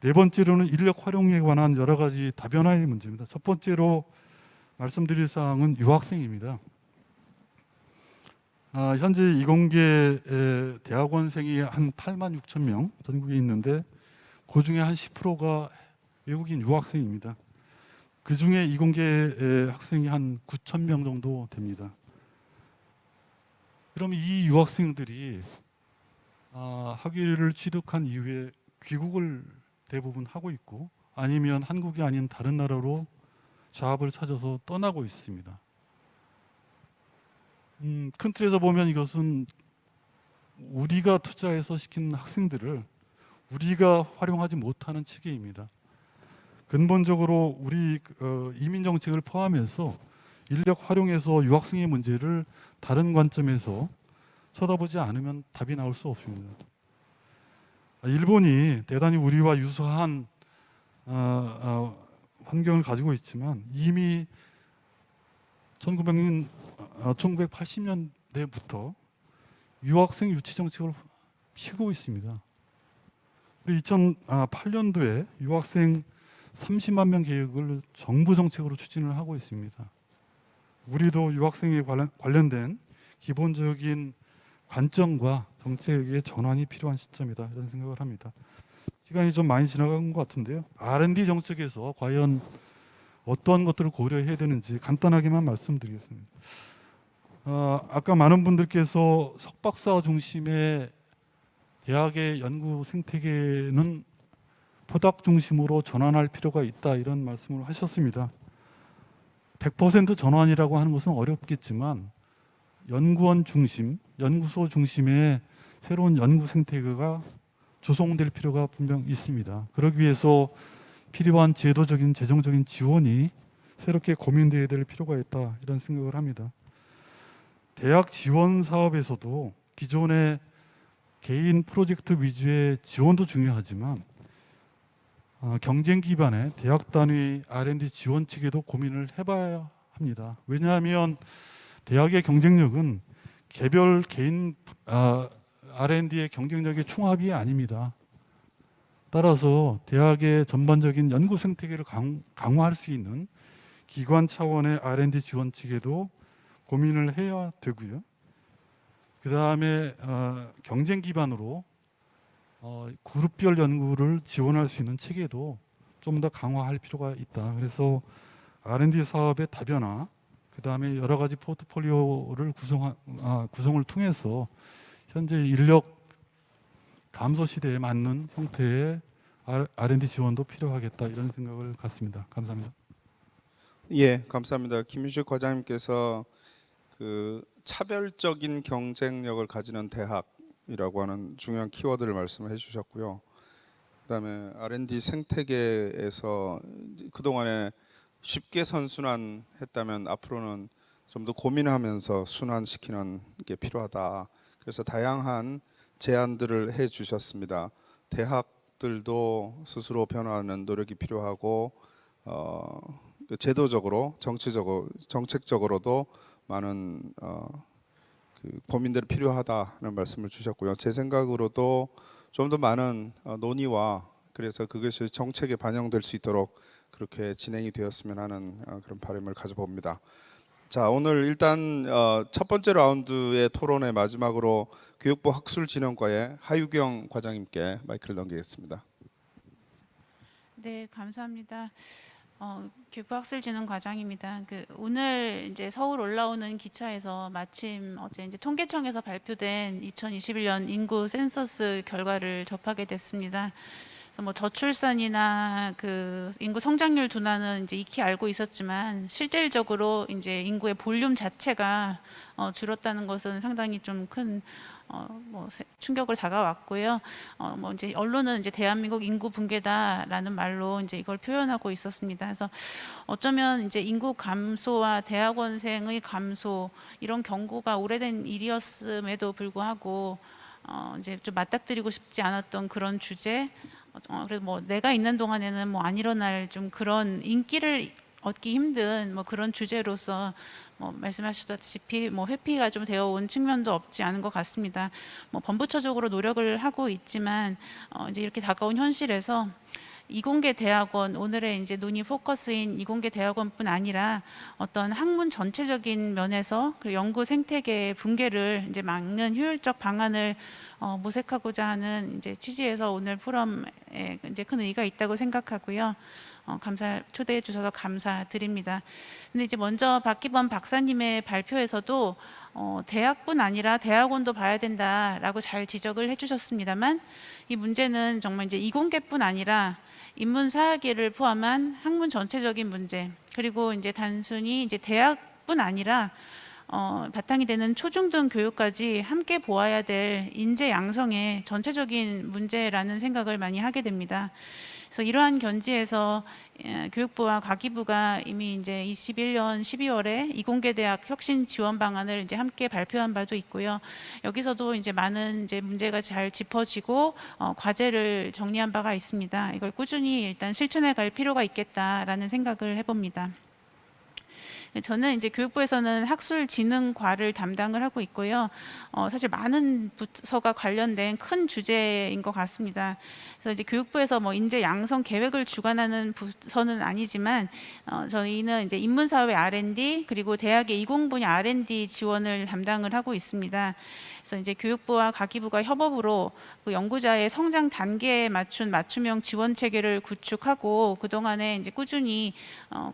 네 번째로는 인력 활용에 관한 여러 가지 다변화의 문제입니다. 첫 번째로 말씀드릴 사항은 유학생입니다. 현재 이공계 대학원생이 한 8만 6천 명 전국에 있는데 그 중에 한 10%가 외국인 유학생입니다. 그 중에 이공계 학생이 한 9천 명 정도 됩니다. 그럼 이 유학생들이 학위를 취득한 이후에 귀국을 대부분 하고 있고 아니면 한국이 아닌 다른 나라로 자업을 찾아서 떠나고 있습니다. 큰 틀에서 보면 이것은 우리가 투자해서 시킨 학생들을 우리가 활용하지 못하는 체계입니다. 근본적으로 우리 이민 정책을 포함해서 인력 활용에서 유학생의 문제를 다른 관점에서 쳐다보지 않으면 답이 나올 수 없습니다. 일본이 대단히 우리와 유사한 환경을 가지고 있지만 이미 1980년대부터 유학생 유치 정책을 펴고 있습니다. 2008년도에 유학생 30만 명 계획을 정부 정책으로 추진을 하고 있습니다. 우리도 유학생에 관련된 기본적인 관점과 정책의 전환이 필요한 시점이다 이런 생각을 합니다. 시간이 좀 많이 지나간 것 같은데요. R&D 정책에서 과연 어떤 것들을 고려해야 되는지 간단하게만 말씀드리겠습니다. 아까 많은 분들께서 석박사 중심의 대학의 연구 생태계는 포닥 중심으로 전환할 필요가 있다 이런 말씀을 하셨습니다. 100% 전환이라고 하는 것은 어렵겠지만 연구원 중심, 연구소 중심의 새로운 연구 생태계가 조성될 필요가 분명 있습니다. 그러기 위해서 필요한 제도적인 재정적인 지원이 새롭게 고민되어야 될 필요가 있다 이런 생각을 합니다. 대학 지원 사업에서도 기존의 개인 프로젝트 위주의 지원도 중요하지만 경쟁 기반의 대학 단위 R&D 지원 체계도 고민을 해봐야 합니다. 왜냐하면 대학의 경쟁력은 개별 개인 R&D의 경쟁력의 총합이 아닙니다. 따라서 대학의 전반적인 연구 생태계를 강화할 수 있는 기관 차원의 R&D 지원 체계도 고민을 해야 되고요. 그 다음에 경쟁 기반으로 그룹별 연구를 지원할 수 있는 체계도 좀 더 강화할 필요가 있다. 그래서 R&D 사업의 다변화, 그 다음에 여러 가지 포트폴리오를 구성을 통해서 현재 인력 감소 시대에 맞는 형태의 R&D 지원도 필요하겠다 이런 생각을 갖습니다. 감사합니다. 예, 감사합니다. 김윤식 과장님께서 그 차별적인 경쟁력을 가지는 대학이라고 하는 중요한 키워드를 말씀해 주셨고요. 그다음에 R&D 생태계에서 그동안에 쉽게 선순환했다면 앞으로는 좀 더 고민하면서 순환시키는 게 필요하다. 그래서 다양한 제안들을 해 주셨습니다. 대학들도 스스로 변화하는 노력이 필요하고 제도적으로, 정책적으로도 많은 그 고민들이 필요하다는 말씀을 주셨고요. 제 생각으로도 좀 더 많은 논의와 그래서 그것이 정책에 반영될 수 있도록 그렇게 진행이 되었으면 하는 그런 바람을 가져봅니다. 자, 오늘 일단 첫 번째 라운드의 토론의 마지막으로 교육부 학술진흥과의 하유경 과장님께 마이크를 넘기겠습니다. 네, 감사합니다. 교육부 학술진흥과장입니다. 오늘 이제 서울 올라오는 기차에서 마침 어제 이제 통계청에서 발표된 2021년 인구 센서스 결과를 접하게 됐습니다. 그래서 뭐 저출산이나 그 인구 성장률 둔화는 이제 익히 알고 있었지만 실질적으로 이제 인구의 볼륨 자체가 줄었다는 것은 상당히 좀 큰 충격을 다가왔고요. 뭐 이제 언론은 이제 대한민국 인구 붕괴다라는 말로 이제 이걸 표현하고 있었습니다. 그래서 어쩌면 이제 인구 감소와 대학원생의 감소 이런 경고가 오래된 일이었음에도 불구하고 이제 좀 맞닥뜨리고 싶지 않았던 그런 주제. 그래도 뭐 내가 있는 동안에는 뭐 안 일어날 좀 그런 인기를 얻기 힘든 뭐 그런 주제로서 뭐 말씀하셨다시피 뭐 회피가 좀 되어 온 측면도 없지 않은 것 같습니다. 뭐 범부처적으로 노력을 하고 있지만 이제 이렇게 다가온 현실에서 이공계 대학원, 오늘의 이제 논의 포커스인 이공계 대학원뿐 아니라 어떤 학문 전체적인 면에서 그 연구 생태계의 붕괴를 이제 막는 효율적 방안을 모색하고자 하는 이제 취지에서 오늘 포럼에 이제 큰 의의가 있다고 생각하고요. 초대해 주셔서 감사드립니다. 근데 이제 먼저 박기범 박사님의 발표에서도 대학뿐 아니라 대학원도 봐야 된다라고 잘 지적을 해주셨습니다만 이 문제는 정말 이제 이공계뿐 아니라 인문사학계를 포함한 학문 전체적인 문제 그리고 이제 단순히 이제 대학뿐 아니라 바탕이 되는 초중등 교육까지 함께 보아야 될 인재 양성의 전체적인 문제라는 생각을 많이 하게 됩니다. 그래서 이러한 견지에서 교육부와 과기부가 이미 이제 21년 12월에 이공계 대학 혁신 지원 방안을 이제 함께 발표한 바도 있고요. 여기서도 이제 많은 이제 문제가 잘 짚어지고 과제를 정리한 바가 있습니다. 이걸 꾸준히 일단 실천해 갈 필요가 있겠다라는 생각을 해봅니다. 저는 이제 교육부에서는 학술진흥과를 담당을 하고 있고요. 사실 많은 부서가 관련된 큰 주제인 것 같습니다. 그래서 이제 교육부에서 뭐 인재 양성 계획을 주관하는 부서는 아니지만 저희는 이제 인문사회 R&D 그리고 대학의 이공 분야 R&D 지원을 담당을 하고 있습니다. 그래서 이제 교육부와 과기부가 협업으로 그 연구자의 성장 단계에 맞춘 맞춤형 지원 체계를 구축하고 그 동안에 이제 꾸준히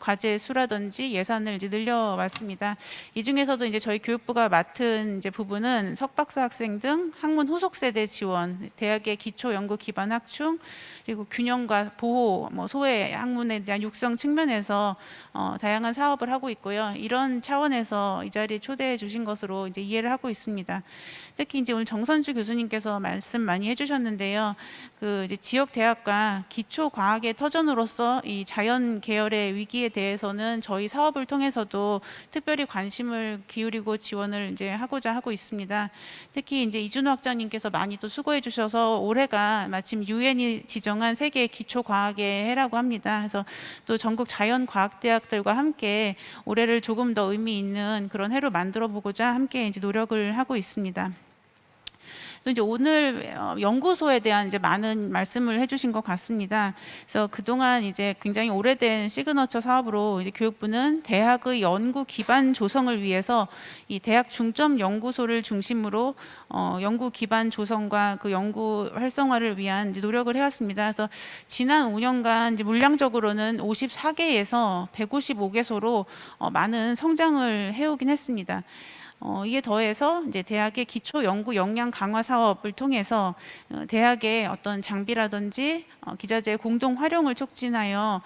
과제 수라든지 예산을 이제 늘려왔습니다. 이 중에서도 이제 저희 교육부가 맡은 이제 부분은 석박사 학생 등 학문 후속 세대 지원, 대학의 기초 연구 기반 확충, 그리고 균형과 보호, 뭐 소외 학문에 대한 육성 측면에서 다양한 사업을 하고 있고요. 이런 차원에서 이 자리에 초대해 주신 것으로 이제 이해를 하고 있습니다. 특히 이제 오늘 정선주 교수님께서 말씀 많이 해주셨는데요. 그 이제 지역 대학과 기초 과학의 터전으로서 이 자연 계열의 위기에 대해서는 저희 사업을 통해서도 특별히 관심을 기울이고 지원을 이제 하고자 하고 있습니다. 특히 이제 이준호 학장님께서 많이 또 수고해 주셔서 올해가 마침 유엔이 지정한 세계 기초 과학의 해라고 합니다. 그래서 또 전국 자연과학대학들과 함께 올해를 조금 더 의미 있는 그런 해로 만들어 보고자 함께 이제 노력을 하고 있습니다. 또 이제 오늘 연구소에 대한 이제 많은 말씀을 해주신 것 같습니다. 그래서 그동안 이제 굉장히 오래된 시그너처 사업으로 이제 교육부는 대학의 연구 기반 조성을 위해서 이 대학 중점 연구소를 중심으로 연구 기반 조성과 그 연구 활성화를 위한 이제 노력을 해왔습니다. 그래서 지난 5년간 이제 물량적으로는 54개에서 155개소로 많은 성장을 해오긴 했습니다. 이에 더해서 이제 대학의 기초 연구 역량 강화 사업을 통해서 대학의 어떤 장비라든지 기자재의 공동 활용을 촉진하여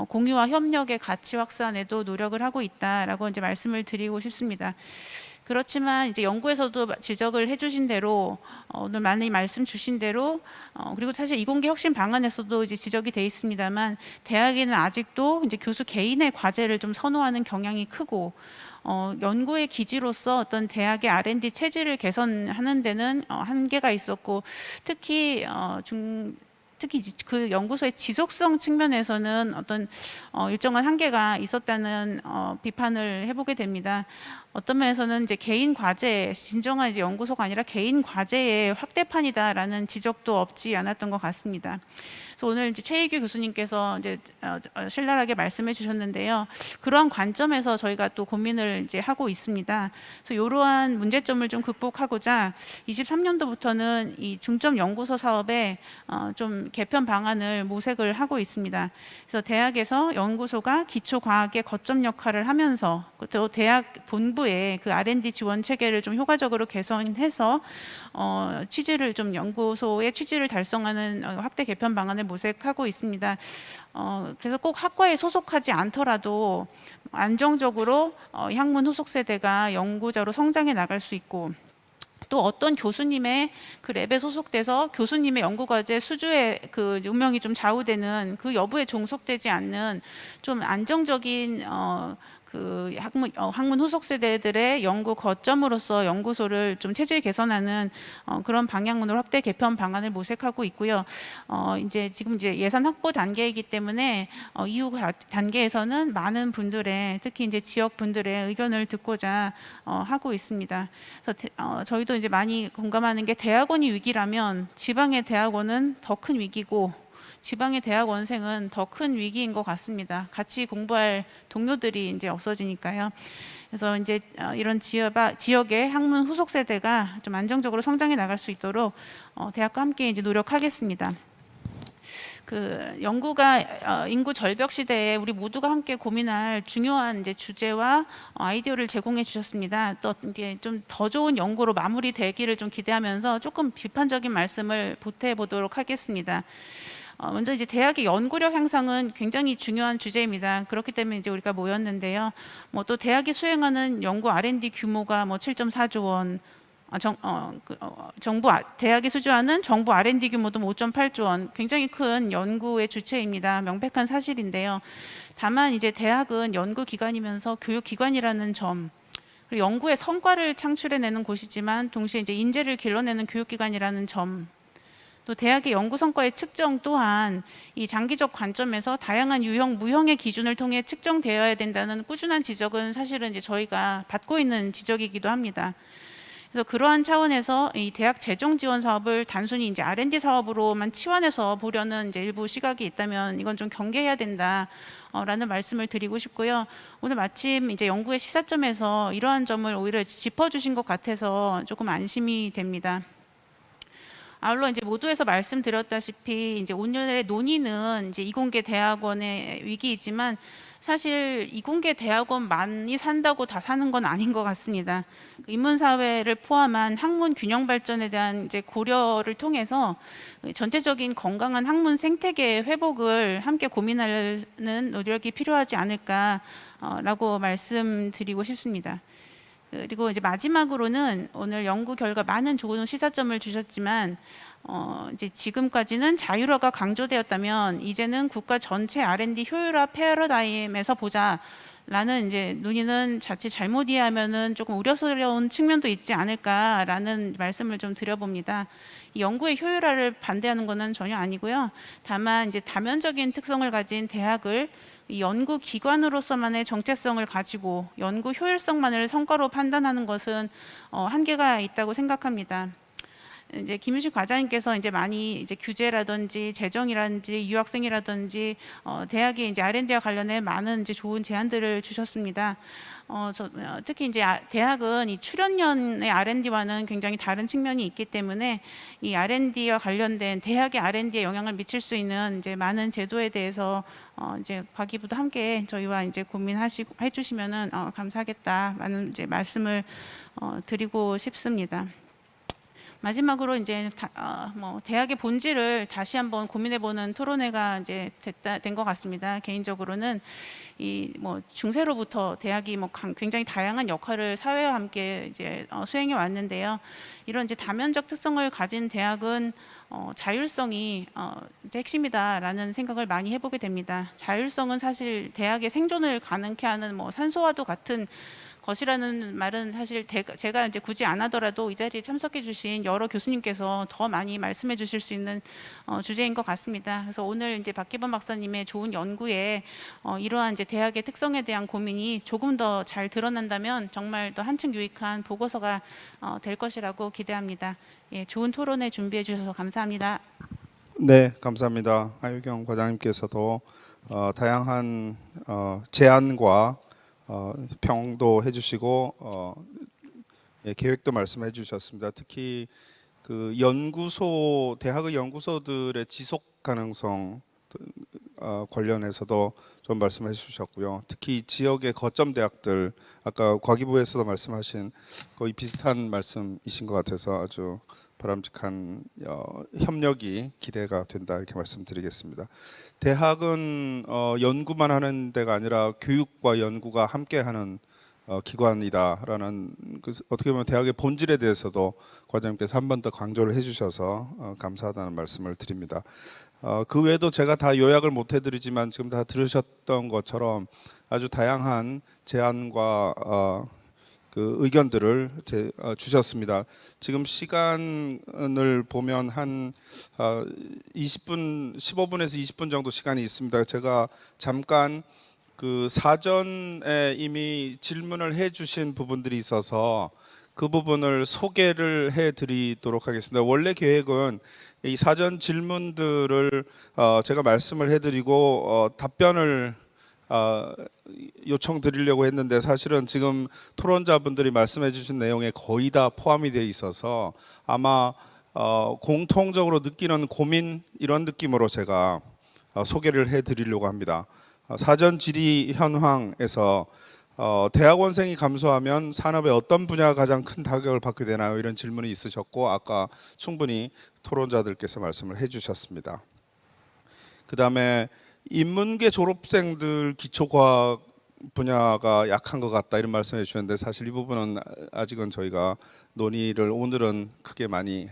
공유와 협력의 가치 확산에도 노력을 하고 있다라고 이제 말씀을 드리고 싶습니다. 그렇지만 이제 연구에서도 지적을 해주신 대로 오늘 많이 말씀 주신 대로 그리고 사실 이공계 혁신 방안에서도 이제 지적이 돼 있습니다만 대학에는 아직도 이제 교수 개인의 과제를 좀 선호하는 경향이 크고 연구의 기지로서 어떤 대학의 R&D 체질을 개선하는 데는 한계가 있었고 특히 그 연구소의 지속성 측면에서는 어떤 일정한 한계가 있었다는 비판을 해보게 됩니다. 어떤 면에서는 이제 개인 과제, 진정한 이제 연구소가 아니라 개인 과제의 확대판이다라는 지적도 없지 않았던 것 같습니다. 그래서 오늘 이제 최희규 교수님께서 이제 신랄하게 말씀해 주셨는데요. 그러한 관점에서 저희가 또 고민을 이제 하고 있습니다. 그래서 이러한 문제점을 좀 극복하고자 23년도부터는 이 중점 연구소 사업에 좀 개편 방안을 모색을 하고 있습니다. 그래서 대학에서 연구소가 기초 과학의 거점 역할을 하면서 또 대학 본부의 그 R&D 지원 체계를 좀 효과적으로 개선해서 취지를 좀 연구소의 취지를 달성하는 확대 개편 방안을 방안을 모색하고 있습니다. 그래서 꼭 학과에 소속하지 않더라도 안정적으로 학문 후속 세대가 연구자로 성장해 나갈 수 있고, 또 어떤 교수님의 그 랩에 소속돼서 교수님의 연구과제 수주의 그 운명이 좀 좌우되는 그 여부에 종속되지 않는 좀 안정적인 그 학문 후속 세대들의 연구 거점으로서 연구소를 좀 체질 개선하는 그런 방향으로 확대 개편 방안을 모색하고 있고요. 이제 지금 이제 예산 확보 단계이기 때문에 이후 단계에서는 많은 분들의, 특히 이제 지역 분들의 의견을 듣고자 하고 있습니다. 그래서 저희도 이제 많이 공감하는 게, 대학원이 위기라면 지방의 대학원은 더 큰 위기고 지방의 대학원생은 더 큰 위기인 것 같습니다. 같이 공부할 동료들이 이제 없어지니까요. 그래서 이제 이런 지역의 학문 후속 세대가 좀 안정적으로 성장해 나갈 수 있도록 대학과 함께 이제 노력하겠습니다. 그 연구가 인구 절벽 시대에 우리 모두가 함께 고민할 중요한 이제 주제와 아이디어를 제공해 주셨습니다. 또 이제 좀 더 좋은 연구로 마무리되기를 좀 기대하면서 조금 비판적인 말씀을 보태 보도록 하겠습니다. 먼저 이제 대학의 연구력 향상은 굉장히 중요한 주제입니다. 그렇기 때문에 이제 우리가 모였는데요. 뭐 또 대학이 수행하는 연구 R&D 규모가 뭐 7.4조 원, 대학이 수주하는 정부 R&D 규모도 5.8조 원, 굉장히 큰 연구의 주체입니다. 명백한 사실인데요. 다만 이제 대학은 연구기관이면서 교육기관이라는 점, 그리고 연구의 성과를 창출해내는 곳이지만 동시에 이제 인재를 길러내는 교육기관이라는 점, 또 대학의 연구 성과의 측정 또한 이 장기적 관점에서 다양한 유형, 무형의 기준을 통해 측정되어야 된다는 꾸준한 지적은 사실은 이제 저희가 받고 있는 지적이기도 합니다. 그래서 그러한 차원에서 이 대학 재정 지원 사업을 단순히 이제 R&D 사업으로만 치환해서 보려는 이제 일부 시각이 있다면 이건 좀 경계해야 된다라는 말씀을 드리고 싶고요. 오늘 마침 이제 연구의 시사점에서 이러한 점을 오히려 짚어주신 것 같아서 조금 안심이 됩니다. 아울러 이제 모두에서 말씀드렸다시피 이제 오늘의 논의는 이제 이공계 대학원의 위기이지만 사실 이공계 대학원만이 산다고 다 사는 건 아닌 것 같습니다. 인문사회를 포함한 학문 균형 발전에 대한 이제 고려를 통해서 전체적인 건강한 학문 생태계 회복을 함께 고민하는 노력이 필요하지 않을까라고 말씀드리고 싶습니다. 그리고 이제 마지막으로는 오늘 연구 결과 많은 좋은 시사점을 주셨지만 이제 지금까지는 자율화가 강조되었다면 이제는 국가 전체 R&D 효율화 패러다임에서 보자라는 이제 논의는 자칫 잘못 이해하면은 조금 우려스러운 측면도 있지 않을까라는 말씀을 좀 드려봅니다. 이 연구의 효율화를 반대하는 것은 전혀 아니고요. 다만 이제 다면적인 특성을 가진 대학을 이 연구 기관으로서만의 정체성을 가지고 연구 효율성만을 성과로 판단하는 것은 한계가 있다고 생각합니다. 이제 김유식 과장님께서 이제 많이 이제 규제라든지 재정이라든지 유학생이라든지 대학의 이제 R&D와 관련해 많은 이제 좋은 제안들을 주셨습니다. 특히 이제 대학은 이 출연연의 R&D와는 굉장히 다른 측면이 있기 때문에 이 R&D와 관련된 대학의 R&D에 영향을 미칠 수 있는 이제 많은 제도에 대해서 이제 과기부도 함께 저희와 이제 고민하시고 해주시면은 감사하겠다라는 이제 말씀을 드리고 싶습니다. 마지막으로 이제 뭐 대학의 본질을 다시 한번 고민해보는 토론회가 이제 된 것 같습니다. 개인적으로는 이 뭐 중세로부터 대학이 뭐 굉장히 다양한 역할을 사회와 함께 이제 수행해 왔는데요. 이런 이제 다면적 특성을 가진 대학은 자율성이 이제 핵심이다라는 생각을 많이 해보게 됩니다. 자율성은 사실 대학의 생존을 가능케 하는 뭐 산소와도 같은 것이라는 말은 사실 제가 이제 굳이 안 하더라도 이 자리에 참석해 주신 여러 교수님께서 더 많이 말씀해 주실 수 있는 주제인 것 같습니다. 그래서 오늘 이제 박기범 박사님의 좋은 연구에 이러한 이제 대학의 특성에 대한 고민이 조금 더 잘 드러난다면 정말 더 한층 유익한 보고서가 될 것이라고 기대합니다. 예, 좋은 토론회 준비해 주셔서 감사합니다. 네, 감사합니다. 하유경 과장님께서도 다양한 제안과 평도 해주시고 예, 계획도 말씀해 주셨습니다. 특히 그 대학의 연구소들의 지속 가능성 관련해서도 좀 말씀해 주셨고요. 특히 지역의 거점 대학들 아까 과기부에서도 말씀하신 거의 비슷한 말씀이신 것 같아서 아주 바람직한 협력이 기대가 된다 이렇게 말씀드리겠습니다. 대학은 연구만 하는 데가 아니라 교육과 연구가 함께하는 기관이다라는 어떻게 보면 대학의 본질에 대해서도 과장님께서 한 번 더 강조를 해주셔서 감사하다는 말씀을 드립니다. 그 외에도 제가 다 요약을 못 해드리지만 지금 다 들으셨던 것처럼 아주 다양한 제안과 그 의견들을 주셨습니다. 지금 시간을 보면 한 20분, 15분에서 20분 정도 시간이 있습니다. 제가 잠깐 그 사전에 이미 질문을 해주신 부분들이 있어서 그 부분을 소개를 해드리도록 하겠습니다. 원래 계획은 이 사전 질문들을 제가 말씀을 해드리고 답변을 요청드리려고 했는데 사실은 지금 토론자분들이 말씀해주신 내용에 거의 다 포함이 되어 있어서 아마 공통적으로 느끼는 고민 이런 느낌으로 제가 소개를 해드리려고 합니다. 사전 질의 현황에서 대학원생이 감소하면 산업의 어떤 분야가 가장 큰 타격을 받게 되나요? 이런 질문이 있으셨고 아까 충분히 토론자들께서 말씀을 해주셨습니다. 그 다음에 인문계 졸업생들 기초과학 분야가 약한 것 같다 이런 말씀해 주셨는데 사실 이 부분은 아직은 저희가 논의를 오늘은 크게 많이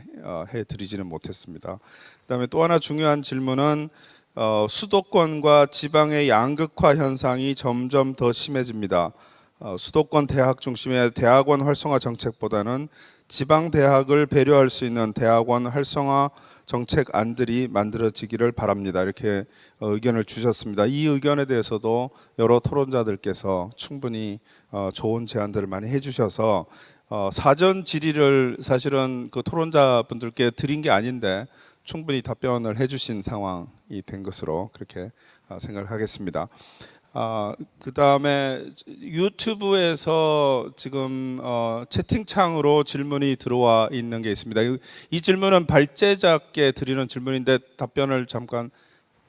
해드리지는 못했습니다. 그 다음에 또 하나 중요한 질문은 수도권과 지방의 양극화 현상이 점점 더 심해집니다. 수도권 대학 중심의 대학원 활성화 정책보다는 지방 대학을 배려할 수 있는 대학원 활성화 정책안들이 만들어지기를 바랍니다. 이렇게 의견을 주셨습니다. 이 의견에 대해서도 여러 토론자들께서 충분히 좋은 제안들을 많이 해주셔서 사전 질의를 사실은 그 토론자분들께 드린 게 아닌데 충분히 답변을 해주신 상황이 된 것으로 그렇게 생각을 하겠습니다. 그 다음에 유튜브에서 지금 채팅창으로 질문이 들어와 있는 게 있습니다. 이 질문은 발제자께 드리는 질문인데 답변을 잠깐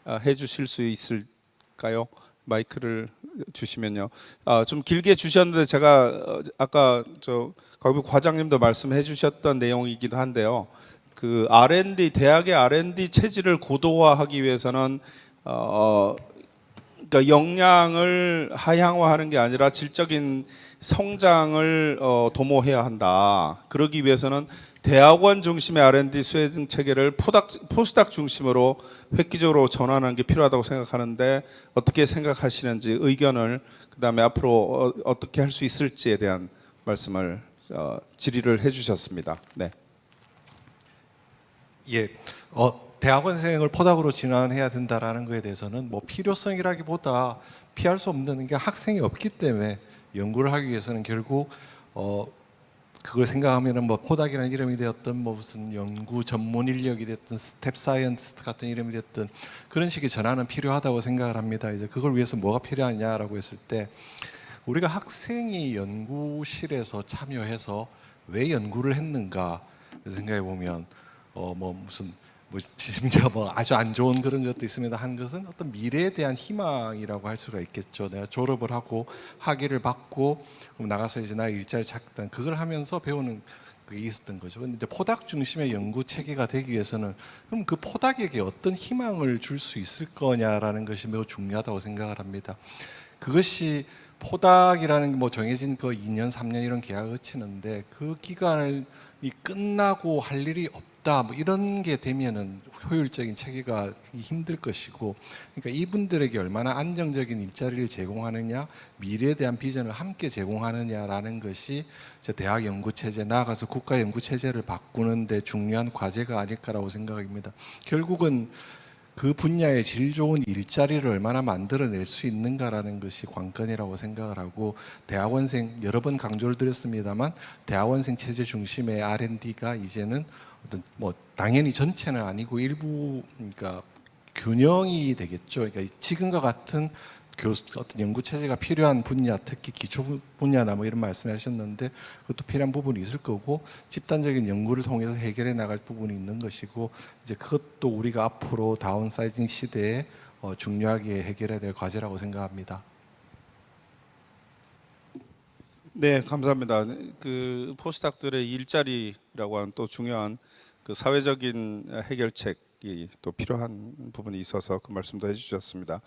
해주실 수 있을까요? 마이크를 주시면요. 좀 길게 주셨는데 제가 아까 과기부 과장님도 말씀해 주셨던 내용이기도 한데요. 그 R&D 대학의 R&D 체질을 고도화하기 위해서는 그러니까 역량을 하향화하는 게 아니라 질적인 성장을 도모해야 한다. 그러기 위해서는 대학원 중심의 R&D 수행 체계를 포스닥 중심으로 획기적으로 전환하는 게 필요하다고 생각하는데 어떻게 생각하시는지 의견을 그다음에 앞으로 어떻게 할 수 있을지에 대한 말씀을 질의를 해주셨습니다. 네. 예, 대학원생을 포닥으로 진화해야 된다라는 것에 대해서는 뭐 필요성이라기보다 피할 수 없는 게 학생이 없기 때문에 연구를 하기 위해서는 결국 그걸 생각하면은 뭐 포닥이라는 이름이 되었던 뭐 무슨 연구 전문 인력이 됐든 스텝 사이언티스트 같은 이름이 됐든 그런 식의 전환은 필요하다고 생각을 합니다. 이제 그걸 위해서 뭐가 필요하냐라고 했을 때 우리가 학생이 연구실에서 참여해서 왜 연구를 했는가 생각해 보면 뭐 무슨 뭐 심지어 뭐 아주 안 좋은 그런 것도 있습니다. 한 것은 어떤 미래에 대한 희망이라고 할 수가 있겠죠. 내가 졸업을 하고 학위를 받고 그럼 나가서 이제 나의 일자리를 찾겠다. 그걸 하면서 배우는 그게 있었던 거죠. 그런데 포닥 중심의 연구 체계가 되기 위해서는 그럼 그 포닥에게 어떤 희망을 줄 수 있을 거냐라는 것이 매우 중요하다고 생각을 합니다. 그것이 포닥이라는 뭐 정해진 그 2년, 3년 이런 계약을 거치는데 그 기간이 끝나고 할 일이 없다. 뭐 이런 게 되면은 효율적인 체계가 힘들 것이고, 그러니까 이분들에게 얼마나 안정적인 일자리를 제공하느냐, 미래에 대한 비전을 함께 제공하느냐라는 것이 대학 연구 체제 나아가서 국가 연구 체제를 바꾸는데 중요한 과제가 아닐까라고 생각합니다. 결국은 그 분야의 질 좋은 일자리를 얼마나 만들어낼 수 있는가라는 것이 관건이라고 생각을 하고, 대학원생 여러 번 강조를 드렸습니다만 대학원생 체제 중심의 R&D가 이제는 어떤 뭐 당연히 전체는 아니고 일부 그러니까 균형이 되겠죠. 그러니까 지금과 같은 어떤 연구 체제가 필요한 분야, 특히 기초 분야나 뭐 이런 말씀하셨는데 그것도 필요한 부분이 있을 거고, 집단적인 연구를 통해서 해결해 나갈 부분이 있는 것이고, 이제 그것도 우리가 앞으로 다운사이징 시대에 중요하게 해결해야 될 과제라고 생각합니다. 네, 감사합니다. 그 포스닥들의 일자리라고 하는 또 중요한 그 사회적인 해결책이 또 필요한 부분이 있어서 그 말씀도 해주셨습니다.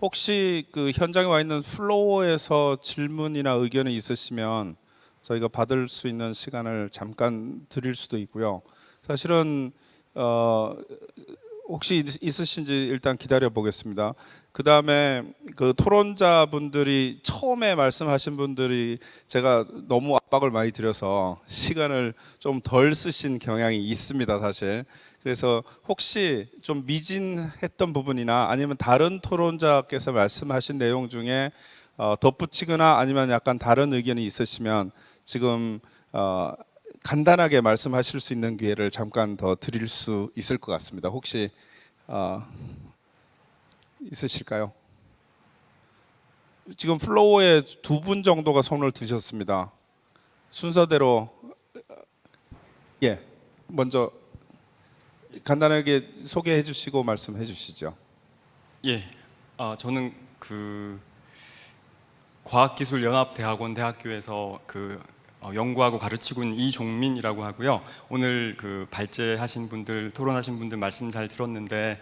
혹시 그 현장에 와 있는 플로어에서 질문이나 의견이 있으시면 저희가 받을 수 있는 시간을 잠깐 드릴 수도 있고요. 사실은 혹시 있으신지 일단 기다려 보겠습니다. 그 다음에 그 토론자분들이 처음에 말씀하신 분들이 제가 너무 압박을 많이 드려서 시간을 좀 덜 쓰신 경향이 있습니다, 사실. 그래서 혹시 좀 미진했던 부분이나 아니면 다른 토론자께서 말씀하신 내용 중에 덧붙이거나 아니면 약간 다른 의견이 있으시면 지금 간단하게 말씀하실 수 있는 기회를 잠깐 더 드릴 수 있을 것 같습니다. 혹시 있으실까요? 지금 플로어에 2분 정도가 손을 드셨습니다. 순서대로 먼저 간단하게 소개해 주시고 말씀해 주시죠. 저는 과학기술연합대학원 대학교에서 연구하고 가르치고 있는 이종민이라고 하고요. 오늘 발제하신 분들, 토론하신 분들 말씀 잘 들었는데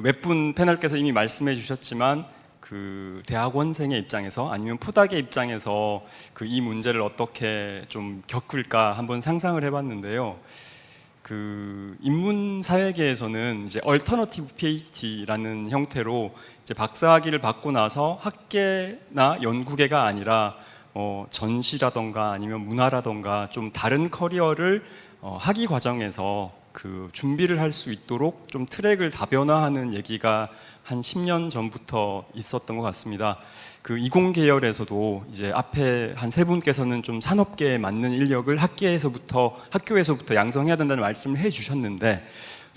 몇 분 패널께서 이미 말씀해 주셨지만 대학원생의 입장에서 아니면 포닥의 입장에서 이 문제를 어떻게 좀 겪을까 한번 상상을 해봤는데요. 인문사회계에서는 이제 얼터너티브 PhD라는 형태로 이제 박사학위를 받고 나서 학계나 연구계가 아니라 전시라던가 아니면 문화라던가 좀 다른 커리어를 학위 과정에서 준비를 할 수 있도록 좀 트랙을 다변화하는 얘기가 한 10년 전부터 있었던 것 같습니다. 이공계열에서도 이제 앞에 한 3분께서는 좀 산업계에 맞는 인력을 학교에서부터 양성해야 된다는 말씀을 해주셨는데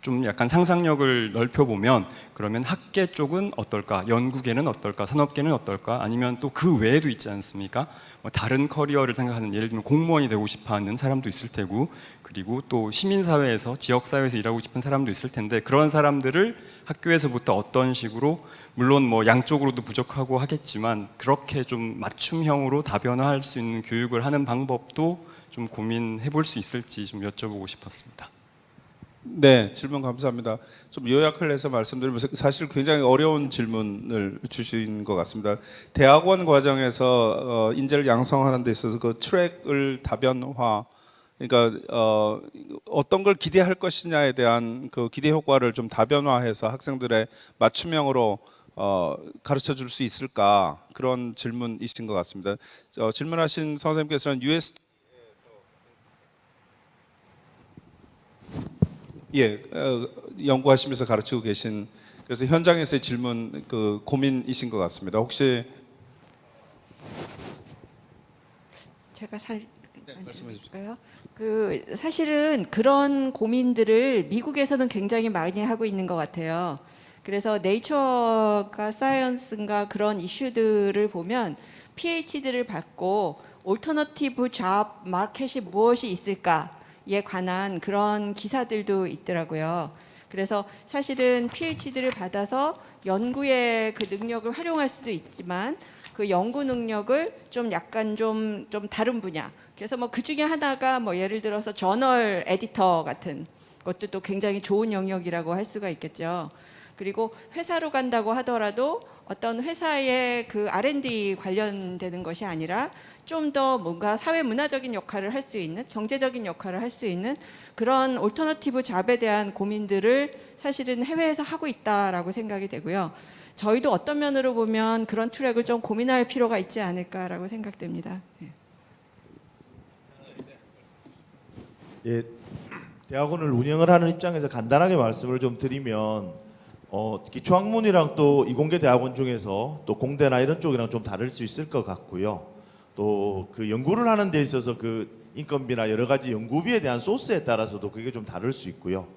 좀 약간 상상력을 넓혀보면 그러면 학계 쪽은 어떨까, 연구계는 어떨까, 산업계는 어떨까, 아니면 또 그 외에도 있지 않습니까? 다른 커리어를 생각하는, 예를 들면 공무원이 되고 싶어하는 사람도 있을 테고, 그리고 또 시민사회에서, 지역사회에서 일하고 싶은 사람도 있을 텐데, 그런 사람들을 학교에서부터 어떤 식으로, 물론 양쪽으로도 부족하고 하겠지만 그렇게 좀 맞춤형으로 다변화할 수 있는 교육을 하는 방법도 좀 고민해 볼 수 있을지 좀 여쭤보고 싶었습니다. 네, 질문 감사합니다. 좀 요약을 해서 말씀드리면 사실 굉장히 어려운 질문을 주신 것 같습니다. 대학원 과정에서 인재를 양성하는 데 있어서 그 트랙을 다변화, 그러니까 어떤 걸 기대할 것이냐에 대한 그 기대 효과를 좀 다변화해서 학생들의 맞춤형으로 가르쳐 줄 수 있을까, 그런 질문이신 것 같습니다. 질문하신 선생님께서는 연구하시면서 가르치고 계신, 그래서 현장에서의 질문 고민이신 것 같습니다. 혹시 제가 말씀해 주실까요? 사실은 그런 고민들을 미국에서는 굉장히 많이 하고 있는 것 같아요. 그래서 네이처가 사이언스인가 그런 이슈들을 보면 PhD를 받고 올터너티브 잡 마켓이 무엇이 있을까에 관한 그런 기사들도 있더라고요. 그래서 사실은 PhD를 받아서 연구의 그 능력을 활용할 수도 있지만 그 연구 능력을 좀 약간 좀 다른 분야. 그래서 그 중에 하나가 예를 들어서 저널 에디터 같은 것도 또 굉장히 좋은 영역이라고 할 수가 있겠죠. 그리고 회사로 간다고 하더라도 어떤 회사의 그 R&D 관련되는 것이 아니라 좀 더 뭔가 사회 문화적인 역할을 할 수 있는, 경제적인 역할을 할 수 있는 그런 올터너티브 잡에 대한 고민들을 사실은 해외에서 하고 있다라고 생각이 되고요. 저희도 어떤 면으로 보면 그런 트랙을 좀 고민할 필요가 있지 않을까라고 생각됩니다. 대학원을 운영을 하는 입장에서 간단하게 말씀을 좀 드리면 기초학문이랑 또 이공계 대학원 중에서 또 공대나 이런 쪽이랑 좀 다를 수 있을 것 같고요. 또 그 연구를 하는 데 있어서 그 인건비나 여러 가지 연구비에 대한 소스에 따라서도 그게 좀 다를 수 있고요.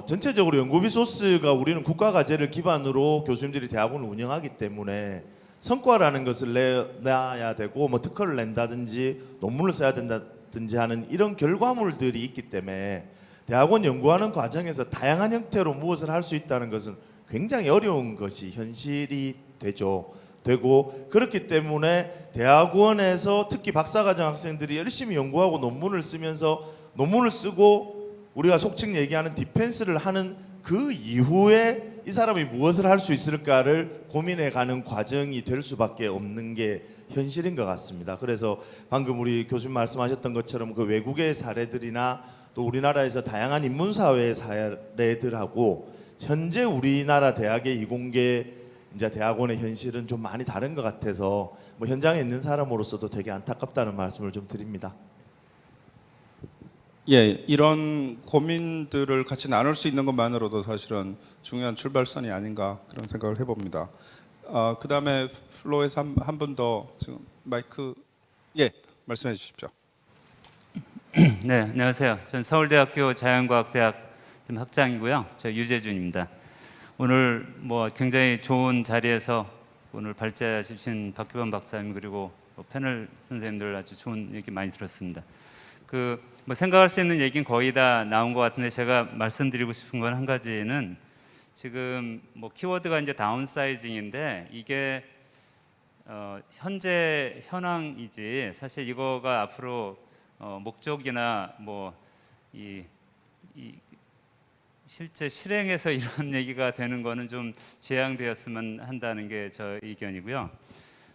전체적으로 연구비 소스가 우리는 국가 과제를 기반으로 교수님들이 대학원을 운영하기 때문에 성과라는 것을 내야 되고 특허를 낸다든지 논문을 써야 된다든지 하는 이런 결과물들이 있기 때문에 대학원 연구하는 과정에서 다양한 형태로 무엇을 할 수 있다는 것은 굉장히 어려운 것이 현실이 되고 그렇기 때문에 대학원에서 특히 박사과정 학생들이 열심히 연구하고 논문을 쓰면서 논문을 쓰고 우리가 속칭 얘기하는 디펜스를 하는 그 이후에 이 사람이 무엇을 할 수 있을까를 고민해가는 과정이 될 수밖에 없는 게 현실인 것 같습니다. 그래서 방금 우리 교수님 말씀하셨던 것처럼 그 외국의 사례들이나 또 우리나라에서 다양한 인문사회의 사례들하고 현재 우리나라 대학의 이공계 이제 대학원의 현실은 좀 많이 다른 것 같아서 뭐 현장에 있는 사람으로서도 되게 안타깝다는 말씀을 좀 드립니다. 예, 이런 고민들을 같이 나눌 수 있는 것만으로도 사실은 중요한 출발선이 아닌가 그런 생각을 해봅니다. 그다음에 플로에서 한 분 더 지금 마이크 말씀해 주십시오. 네, 안녕하세요. 전 서울대학교 자연과학대학 지금 학장이고요. 저 유재준입니다. 오늘 뭐 굉장히 좋은 자리에서 오늘 발제해 주신 박규범 박사님 그리고 패널 선생님들 아주 좋은 얘기 많이 들었습니다. 뭐 생각할 수 있는 얘기는 거의 다 나온 것 같은데 제가 말씀드리고 싶은 건 한 가지는 지금 뭐 키워드가 이제 다운사이징인데 이게 현재 현황이지 사실 이거가 앞으로 목적이나 뭐 이 실제 실행에서 이런 얘기가 되는 거는 좀 지양되었으면 한다는 게 저 의견이고요.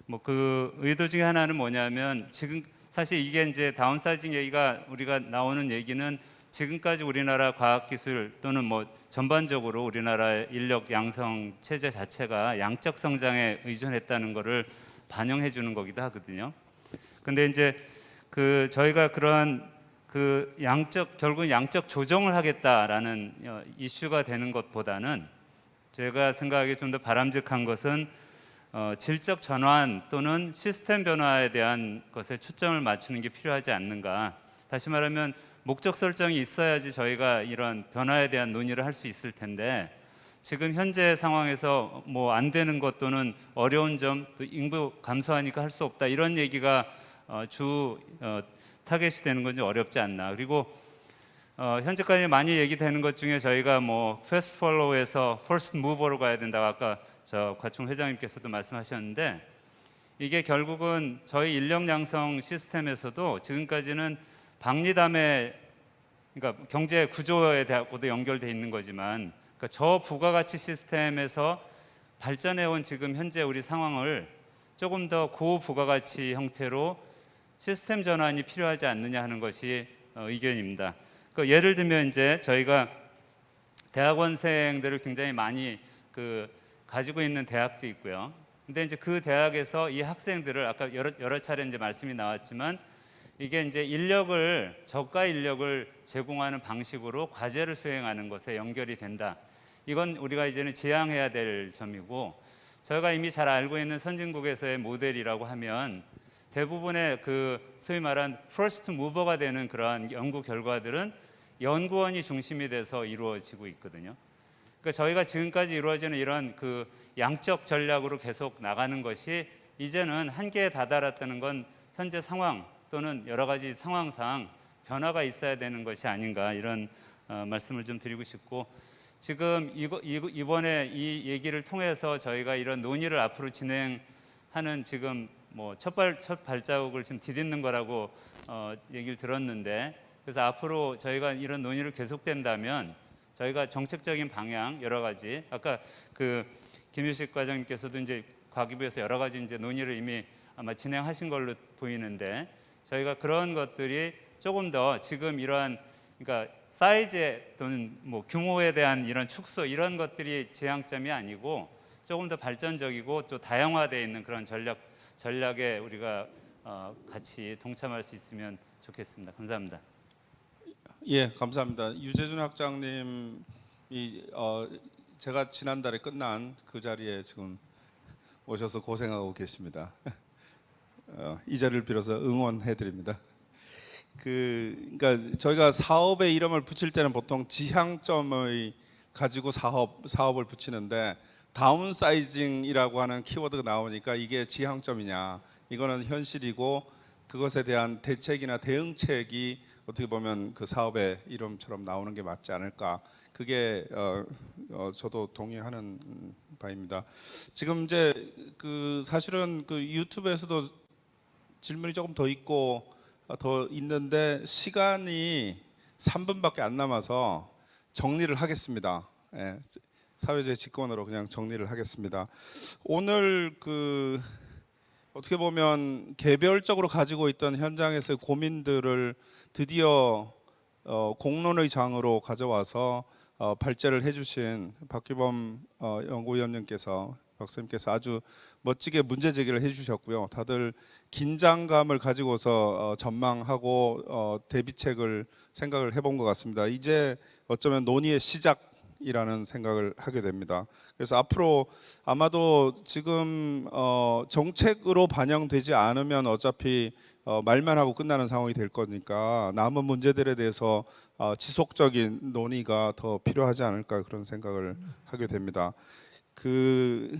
뭐 그 의도 중에 하나는 뭐냐면 지금 사실 이게 이제 다운사이징 얘기가 우리가 나오는 얘기는 지금까지 우리나라 과학기술 또는 뭐 전반적으로 우리나라 인력 양성 체제 자체가 양적 성장에 의존했다는 것을 반영해 주는 거기도 하거든요. 근데 이제 저희가 그러한 결국은 양적 조정을 하겠다라는 이슈가 되는 것보다는 제가 생각하기에 좀 더 바람직한 것은 질적 전환 또는 시스템 변화에 대한 것에 초점을 맞추는 게 필요하지 않는가. 다시 말하면 목적 설정이 있어야지 저희가 이런 변화에 대한 논의를 할 수 있을 텐데 지금 현재 상황에서 뭐 안 되는 것 또는 어려운 점 또 인구 감소하니까 할 수 없다 이런 얘기가 타겟이 되는 건 좀 어렵지 않나. 그리고 현재까지 많이 얘기되는 것 중에 저희가 뭐 패스트 팔로우에서 퍼스트 무버로 가야 된다고 아까 저 과총 회장님께서도 말씀하셨는데 이게 결국은 저희 인력 양성 시스템에서도 지금까지는 박리담의 그러니까 경제 구조에 대하고도 연결돼 있는 거지만 그러니까 저 부가가치 시스템에서 발전해온 지금 현재 우리 상황을 조금 더 고부가가치 형태로 시스템 전환이 필요하지 않느냐 하는 것이 의견입니다. 예를 들면 이제 저희가 대학원생들을 굉장히 많이 가지고 있는 대학도 있고요. 근데 이제 그 대학에서 이 학생들을 아까 여러 차례 이제 말씀이 나왔지만 이게 이제 저가 인력을 제공하는 방식으로 과제를 수행하는 것에 연결이 된다. 이건 우리가 이제는 지향해야 될 점이고 저희가 이미 잘 알고 있는 선진국에서의 모델이라고 하면 대부분의 소위 말한 퍼스트 무버가 되는 그러한 연구 결과들은 연구원이 중심이 돼서 이루어지고 있거든요. 그러니까 저희가 지금까지 이루어지는 이런 양적 전략으로 계속 나가는 것이 이제는 한계에 다다랐다는 건 현재 상황 또는 여러 가지 상황상 변화가 있어야 되는 것이 아닌가 이런 말씀을 좀 드리고 싶고 지금 이번에 이 얘기를 통해서 저희가 이런 논의를 앞으로 진행하는 지금 뭐 첫 발자국을 지금 디딛는 거라고 얘기를 들었는데 그래서 앞으로 저희가 이런 논의를 계속된다면 저희가 정책적인 방향 여러 가지 아까 김유식 과장님께서도 이제 과기부에서 여러 가지 이제 논의를 이미 아마 진행하신 걸로 보이는데 저희가 그런 것들이 조금 더 지금 이러한 그러니까 사이즈 또는 뭐 규모에 대한 이런 축소 이런 것들이 지향점이 아니고 조금 더 발전적이고 또 다양화되어 있는 그런 전략에 우리가 같이 동참할 수 있으면 좋겠습니다. 감사합니다. 예, 감사합니다. 유재준 학장님이 제가 지난달에 끝난 그 자리에 지금 오셔서 고생하고 계십니다. 이 자리를 빌어서 응원해드립니다. 그러니까 저희가 사업의 이름을 붙일 때는 보통 지향점을 가지고 사업을 붙이는데 다운사이징이라고 하는 키워드가 나오니까 이게 지향점이냐? 이거는 현실이고 그것에 대한 대책이나 대응책이 어떻게 보면 그 사업의 이름처럼 나오는 게 맞지 않을까 그게 저도 동의하는 바입니다. 지금 이제 그 사실은 그 유튜브에서도 질문이 조금 더 있고 더 있는데 시간이 3분밖에 안 남아서 정리를 하겠습니다. 예, 사회적 직권으로 그냥 정리를 하겠습니다. 오늘 그 어떻게 보면 개별적으로 가지고 있던 현장에서의 고민들을 드디어 공론의 장으로 가져와서 발제를 해주신 박규범 연구위원님께서 박사님께서 아주 멋지게 문제 제기를 해주셨고요. 다들 긴장감을 가지고서 전망하고 대비책을 생각을 해본 것 같습니다. 이제 어쩌면 논의의 시작이라는 생각을 하게 됩니다. 그래서 앞으로 아마도 지금 정책으로 반영되지 않으면 어차피 말만 하고 끝나는 상황이 될 거니까 남은 문제들에 대해서 지속적인 논의가 더 필요하지 않을까 그런 생각을 하게 됩니다. 그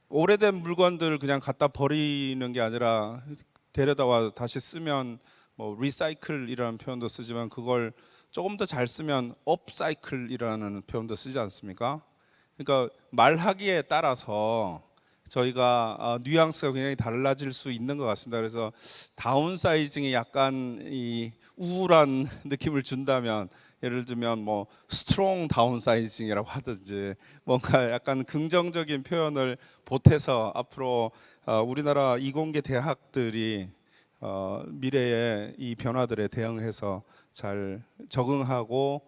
오래된 물건들 그냥 갖다 버리는 게 아니라 데려다와 다시 쓰면 뭐 리사이클이라는 표현도 쓰지만 그걸 조금 더 잘 쓰면 업사이클이라는 표현도 쓰지 않습니까? 그러니까 말하기에 따라서 저희가 뉘앙스가 굉장히 달라질 수 있는 것 같습니다. 그래서 다운사이징이 약간 이 우울한 느낌을 준다면 예를 들면 뭐 스트롱 다운사이징이라고 하든지 뭔가 약간 긍정적인 표현을 보태서 앞으로 우리나라 이공계 대학들이 미래의 이 변화들에 대응해서 잘 적응하고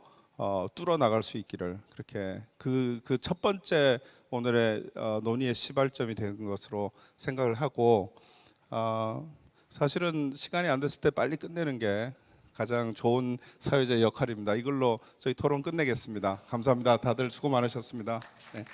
뚫어 나갈 수 있기를 그렇게 그 첫 번째 오늘의 논의의 시발점이 되는 것으로 생각을 하고 사실은 시간이 안 됐을 때 빨리 끝내는 게 가장 좋은 사회자의 역할입니다. 이걸로 저희 토론 끝내겠습니다. 감사합니다. 다들 수고 많으셨습니다. 네.